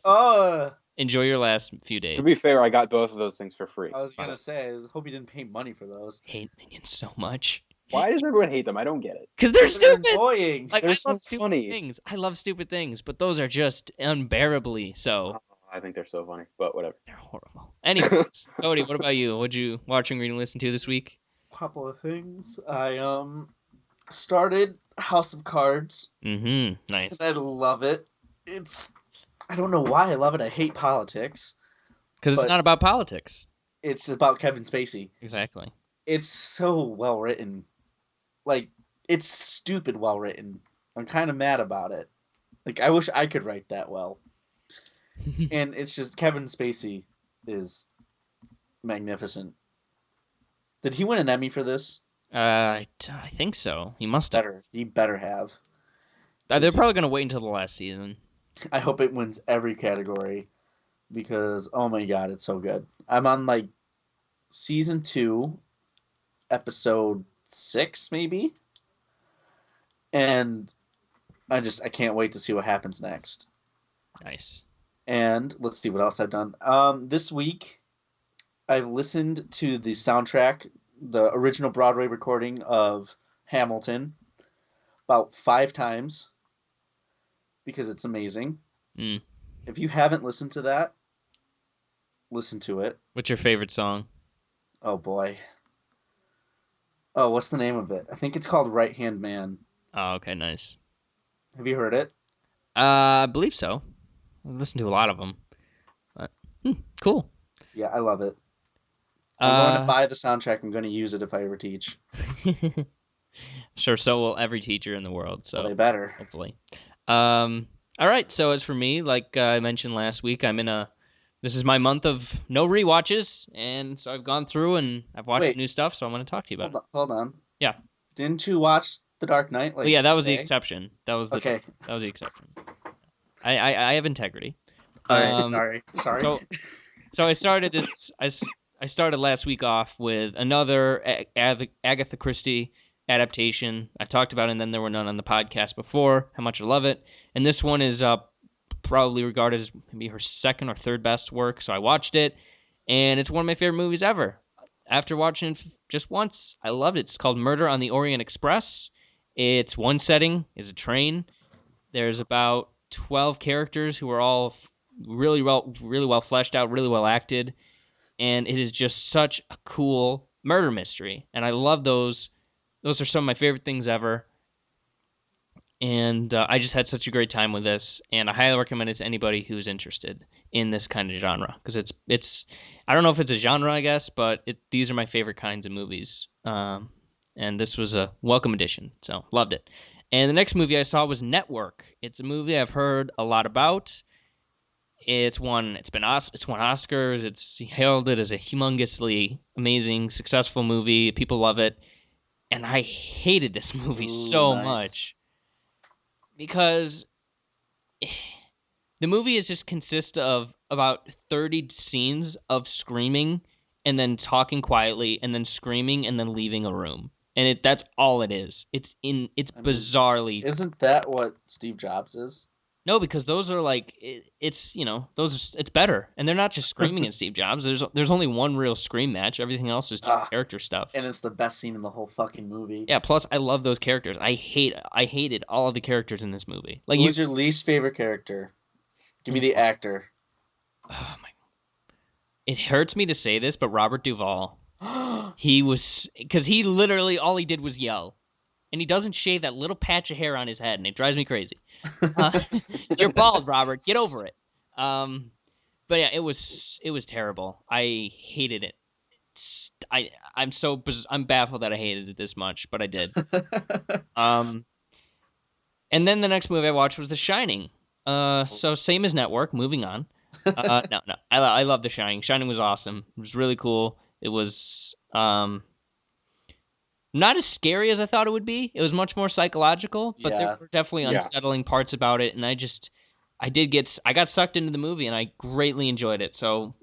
Enjoy your last few days. To be fair, I got both of those things for free. I was gonna say, I hope you didn't pay money for those. I hate Minions so much. Why does everyone hate them? I don't get it. Because they're stupid. Annoying. Like, They're I so love stupid funny. things. I love stupid things, but those are just unbearably so. I think they're so funny, but whatever. They're horrible. Anyways, Cody, what about you? What'd you watch and read and listen to this week? Couple of things. I started House of Cards. Mm-hmm. Nice. I love it. I don't know why I love it. I hate politics. Because it's but- not about politics. It's just about Kevin Spacey. Exactly. It's so well written. Like, it's stupid well written. I'm kind of mad about it. Like, I wish I could write that well. And it's just Kevin Spacey is magnificent. Did he win an Emmy for this? I think so. He must have. He better have. They're probably going to wait until the last season. I hope it wins every category because, oh my god, it's so good. I'm on, like, season 2, episode 6, maybe? And I can't wait to see what happens next. Nice. And let's see what else I've done. This week, I've listened to the soundtrack, the original Broadway recording of Hamilton, about 5 times because it's amazing. Mm. If you haven't listened to that, listen to it. What's your favorite song? Oh boy. Oh, what's the name of it? I think it's called Right Hand Man. Oh, okay, nice. Have you heard it? I believe so. I've listened to a lot of them. But, cool. Yeah, I love it. I'm going to buy the soundtrack. I'm going to use it if I ever teach. Sure, so will every teacher in the world. So Well, they better. hopefully. All right. So as for me, like I mentioned last week, this is my month of no rewatches, and so I've gone through and I've watched new stuff. So I want to talk to you about it. Hold on. Yeah. Didn't you watch The Dark Knight? Well, yeah, that was the today? exception. That was the Okay. That was the exception. I have integrity. All right. Sorry. So I started this. I started last week off with another Agatha Christie adaptation. I talked about it, and then there were none on the podcast before. How much I love it, and this one is probably regarded as maybe her second or third best work. So I watched it, and it's one of my favorite movies ever. After watching it just once, I loved it. It's called Murder on the Orient Express. It's one setting is a train. There's about 12 characters who are all really well fleshed out, really well acted, and it is just such a cool murder mystery. And I love those. Those are some of my favorite things ever. And I just had such a great time with this, and I highly recommend it to anybody who's interested in this kind of genre, because it's I don't know if it's a genre, I guess, but these are my favorite kinds of movies. And this was a welcome addition, so loved it. And the next movie I saw was Network. It's a movie I've heard a lot about. It's won Oscars. It's heralded as a humongously amazing, successful movie. People love it, and I hated this movie so much because the movie just consists of about 30 scenes of screaming and then talking quietly and then screaming and then leaving a room. And that's all it is. It's bizarrely. Isn't that what Steve Jobs is? No, because those are like it's it's better, and they're not just screaming at Steve Jobs. There's only one real scream match. Everything else is just character stuff. And it's the best scene in the whole fucking movie. Yeah. Plus, I love those characters. I hated all of the characters in this movie. Like, Who was your least favorite character? Give me the actor. Oh my! It hurts me to say this, but Robert Duvall. He was because he literally all he did was yell, and he doesn't shave that little patch of hair on his head, and it drives me crazy. You're bald, Robert. Get over it. But yeah, it was terrible. I hated it. I'm baffled that I hated it this much, but I did. And then the next movie I watched was The Shining. So same as Network. Moving on. No. I love The Shining. Shining was awesome. It was really cool. It was not as scary as I thought it would be. It was much more psychological, but there were definitely unsettling parts about it, and I got sucked into the movie, and I greatly enjoyed it. So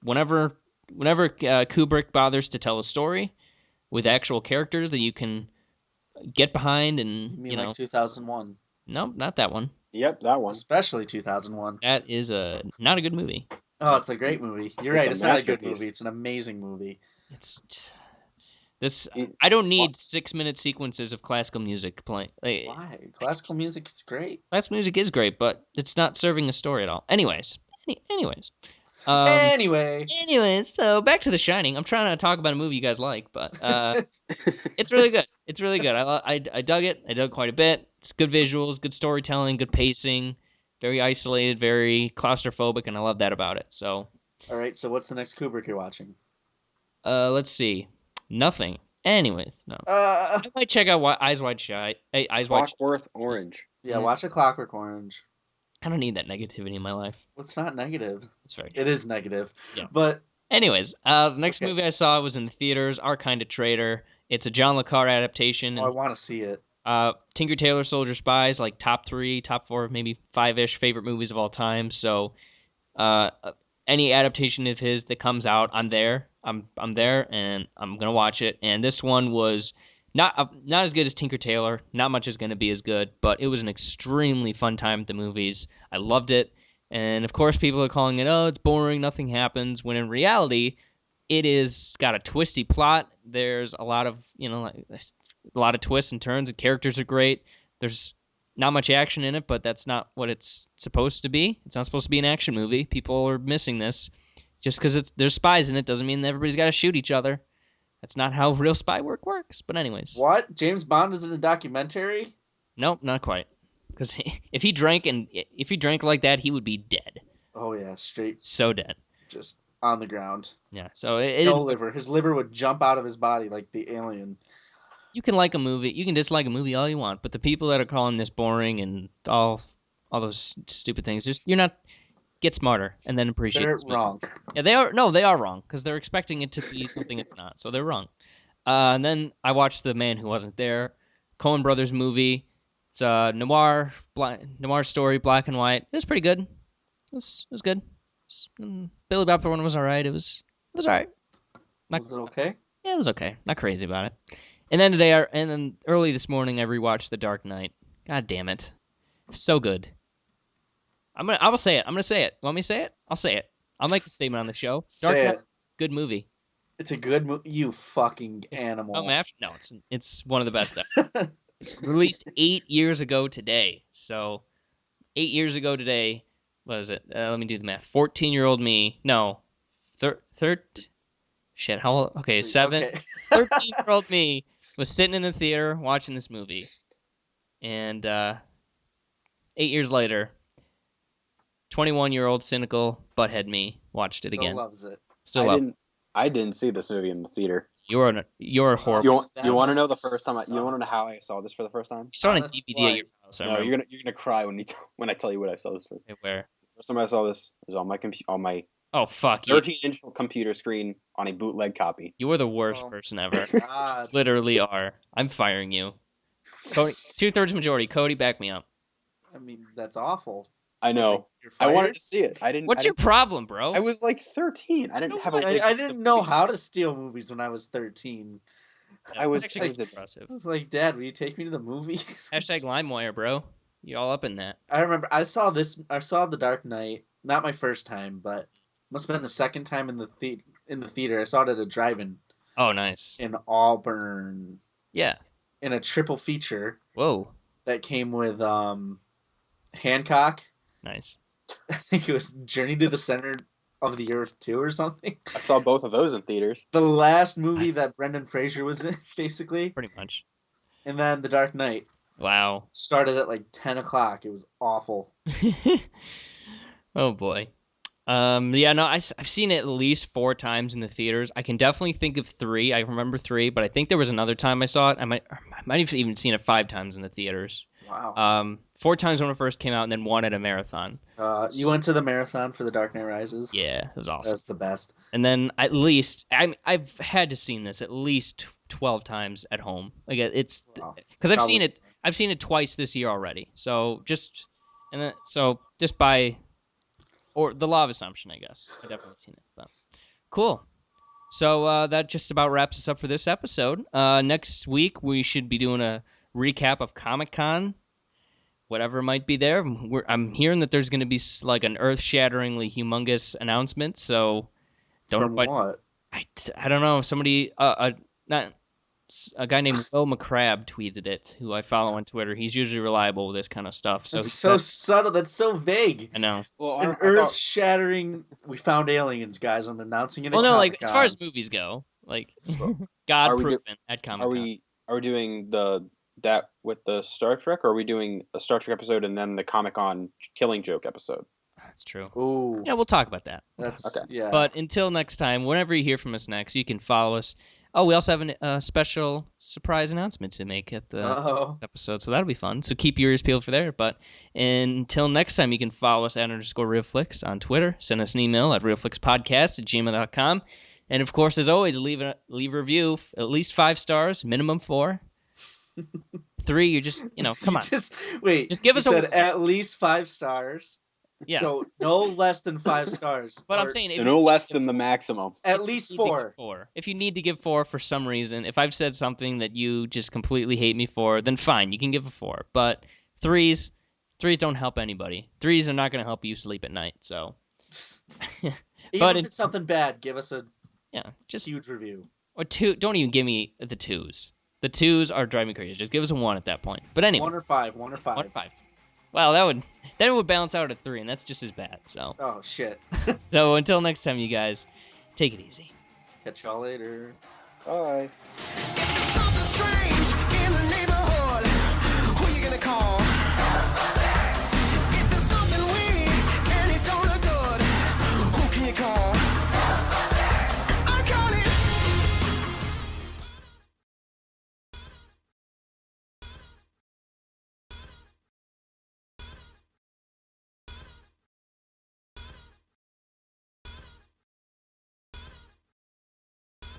whenever Kubrick bothers to tell a story with actual characters that you can get behind, and you mean like 2001? No, not that one. Yep, that one. Especially 2001. That is not a good movie. Oh, it's a great movie. You're right. It's not a good movie. It's an amazing movie. I don't need 6-minute sequences of classical music playing. Why? Classical music is great. Classical music is great, but it's not serving a story at all. Anyways. So back to The Shining. I'm trying to talk about a movie you guys like, but it's really good. It's really good. I dug it. I dug quite a bit. It's good visuals, good storytelling, good pacing, very isolated, very claustrophobic, and I love that about it. So. All right. So what's the next Kubrick you're watching? Let's see. Nothing. Anyways, no. I might check out Eyes Wide Shut. Clockwork Orange. Yeah, watch A Clockwork Orange. I don't need that negativity in my life. What's not negative? It's very good. It is negative. Yeah. But anyways, the next movie I saw was in the theaters, Our Kind of Traitor. It's a John le Carre adaptation. Oh, I want to see it. Tinker Tailor Soldier Spies, like top 3, top 4, maybe 5-ish favorite movies of all time. So any adaptation of his that comes out, I'm there. I'm there, and I'm gonna watch it. And this one was not as good as Tinker Tailor. Not much is gonna be as good, but it was an extremely fun time at the movies. I loved it, and of course, people are calling it, oh, it's boring, nothing happens. When in reality, it is got a twisty plot. There's a lot of a lot of twists and turns. The characters are great. There's not much action in it, but that's not what it's supposed to be. It's not supposed to be an action movie. People are missing this. Just because there's spies in it doesn't mean everybody's got to shoot each other. That's not how real spy work works. But anyways. What? James Bond is in a documentary? Nope, not quite. Because if he drank like that, he would be dead. Oh yeah, straight. So dead. Just on the ground. Yeah. So no liver. His liver would jump out of his body like the alien. You can like a movie. You can dislike a movie all you want, but the people that are calling this boring and all those stupid things, you're not. Get smarter and then appreciate it. They're wrong. Yeah, they are. No, they are wrong because they're expecting it to be something it's not. So they're wrong. And then I watched The Man Who Wasn't There, Coen Brothers movie. It's a noir story, black and white. It was pretty good. It was good. Billy Bob Thornton was all right. It was all right. Was it okay? Yeah, it was okay. Not crazy about it. And then early this morning I rewatched The Dark Knight. God damn it, so good. I will say it. I'm gonna say it. Want me to say it? I'll say it. I'll make a statement on the show. Dark Knight, good movie. It's a good movie. You fucking animal. Oh, man. No, it's one of the best ever. It's released 8 years ago today. So 8 years ago today, what is it? Let me do the math. 14-year-old me. No, shit. How old? Okay, 13-year-old me was sitting in the theater watching this movie, and 8 years later. 21-year-old cynical butthead me watched it again. Still loves it. I didn't see this movie in the theater. You're horrible. Do you want to know the first time? You want to know how I saw this for the first time? You saw it on DVD at your house. No, you're gonna cry when I tell you what I saw this for. Where? The first time I saw this was on my oh fuck 13-inch computer screen on a bootleg copy. You are the worst person ever. Literally are. I'm firing you. Cody, 2/3 majority. Cody, back me up. I mean, that's awful. I know. I wanted to see it. What's your problem, bro? I was like 13. I didn't have I didn't know how to steal movies when I was 13. I was impressive. I was like, Dad, will you take me to the movies? Hashtag LimeWire, bro. You all up in that? I remember I saw The Dark Knight. Not my first time, but must have been the second time in the theater. I saw it at a drive-in Oh, nice. in Auburn Yeah. in a triple feature Whoa. that came with Hancock. Nice. I think it was Journey to the Center of the Earth 2 or something. I saw both of those in theaters. The last movie that Brendan Fraser was in, basically. Pretty much. And then The Dark Knight Wow. started at like 10 o'clock. It was awful. Oh boy. Yeah, no, I've seen it at least 4 times in the theaters. I can definitely think of 3. I remember 3, but I think there was another time I saw it. I might have even seen it 5 times in the theaters. Wow. 4 times when it first came out, and then 1 at a marathon. You went to the marathon for The Dark Knight Rises? Yeah, it was awesome. That's the best. And then at least I've had to seen this at least 12 times at home. Like it's because I've seen it. I've seen it twice this year already. So just by or the law of assumption, I guess. I've definitely seen it. But cool. So that just about wraps us up for this episode. Next week we should be doing a recap of Comic-Con, whatever might be there. I'm hearing that there's going to be like an earth-shatteringly humongous announcement. So From what? I don't know. Somebody not. A guy named Will McCrabb tweeted it, who I follow on Twitter. He's usually reliable with this kind of stuff. So That's so subtle. That's so vague. I know. Well, An earth-shattering. We found aliens, guys. I'm announcing it. Well, no, like as far as movies go, like God proven at Comic-Con. Are we doing that with the Star Trek, or are we doing a Star Trek episode and then the Comic-Con Killing Joke episode? That's true. Ooh. Yeah, we'll talk about that. That's okay. Yeah. But until next time, whenever you hear from us next, you can follow us. Oh, we also have a special surprise announcement to make at the next episode, so that'll be fun. So keep your ears peeled for there. But until next time, you can follow us at _RealFlix on Twitter. Send us an email at realflixpodcast@gmail.com. And, of course, as always, leave a review, at least 5 stars, minimum 4. 3, you're just, come on. Just give us at least 5 stars. Yeah. So no less than 5 stars. But I'm saying... So no less than the maximum. At least 4. If you need to give 4 for some reason, if I've said something that you just completely hate me for, then fine, you can give a 4. But 3s don't help anybody. 3s are not going to help you sleep at night, so... Even if it's something bad, give us a huge review. Or 2, don't even give me the 2s. The 2s are driving me crazy. Just give us a 1 at that point. But anyway. 1 or 5. 1 or 5. Well, then it would balance out at 3, and that's just as bad. So. Oh shit. So until next time, you guys, take it easy. Catch y'all later. Bye.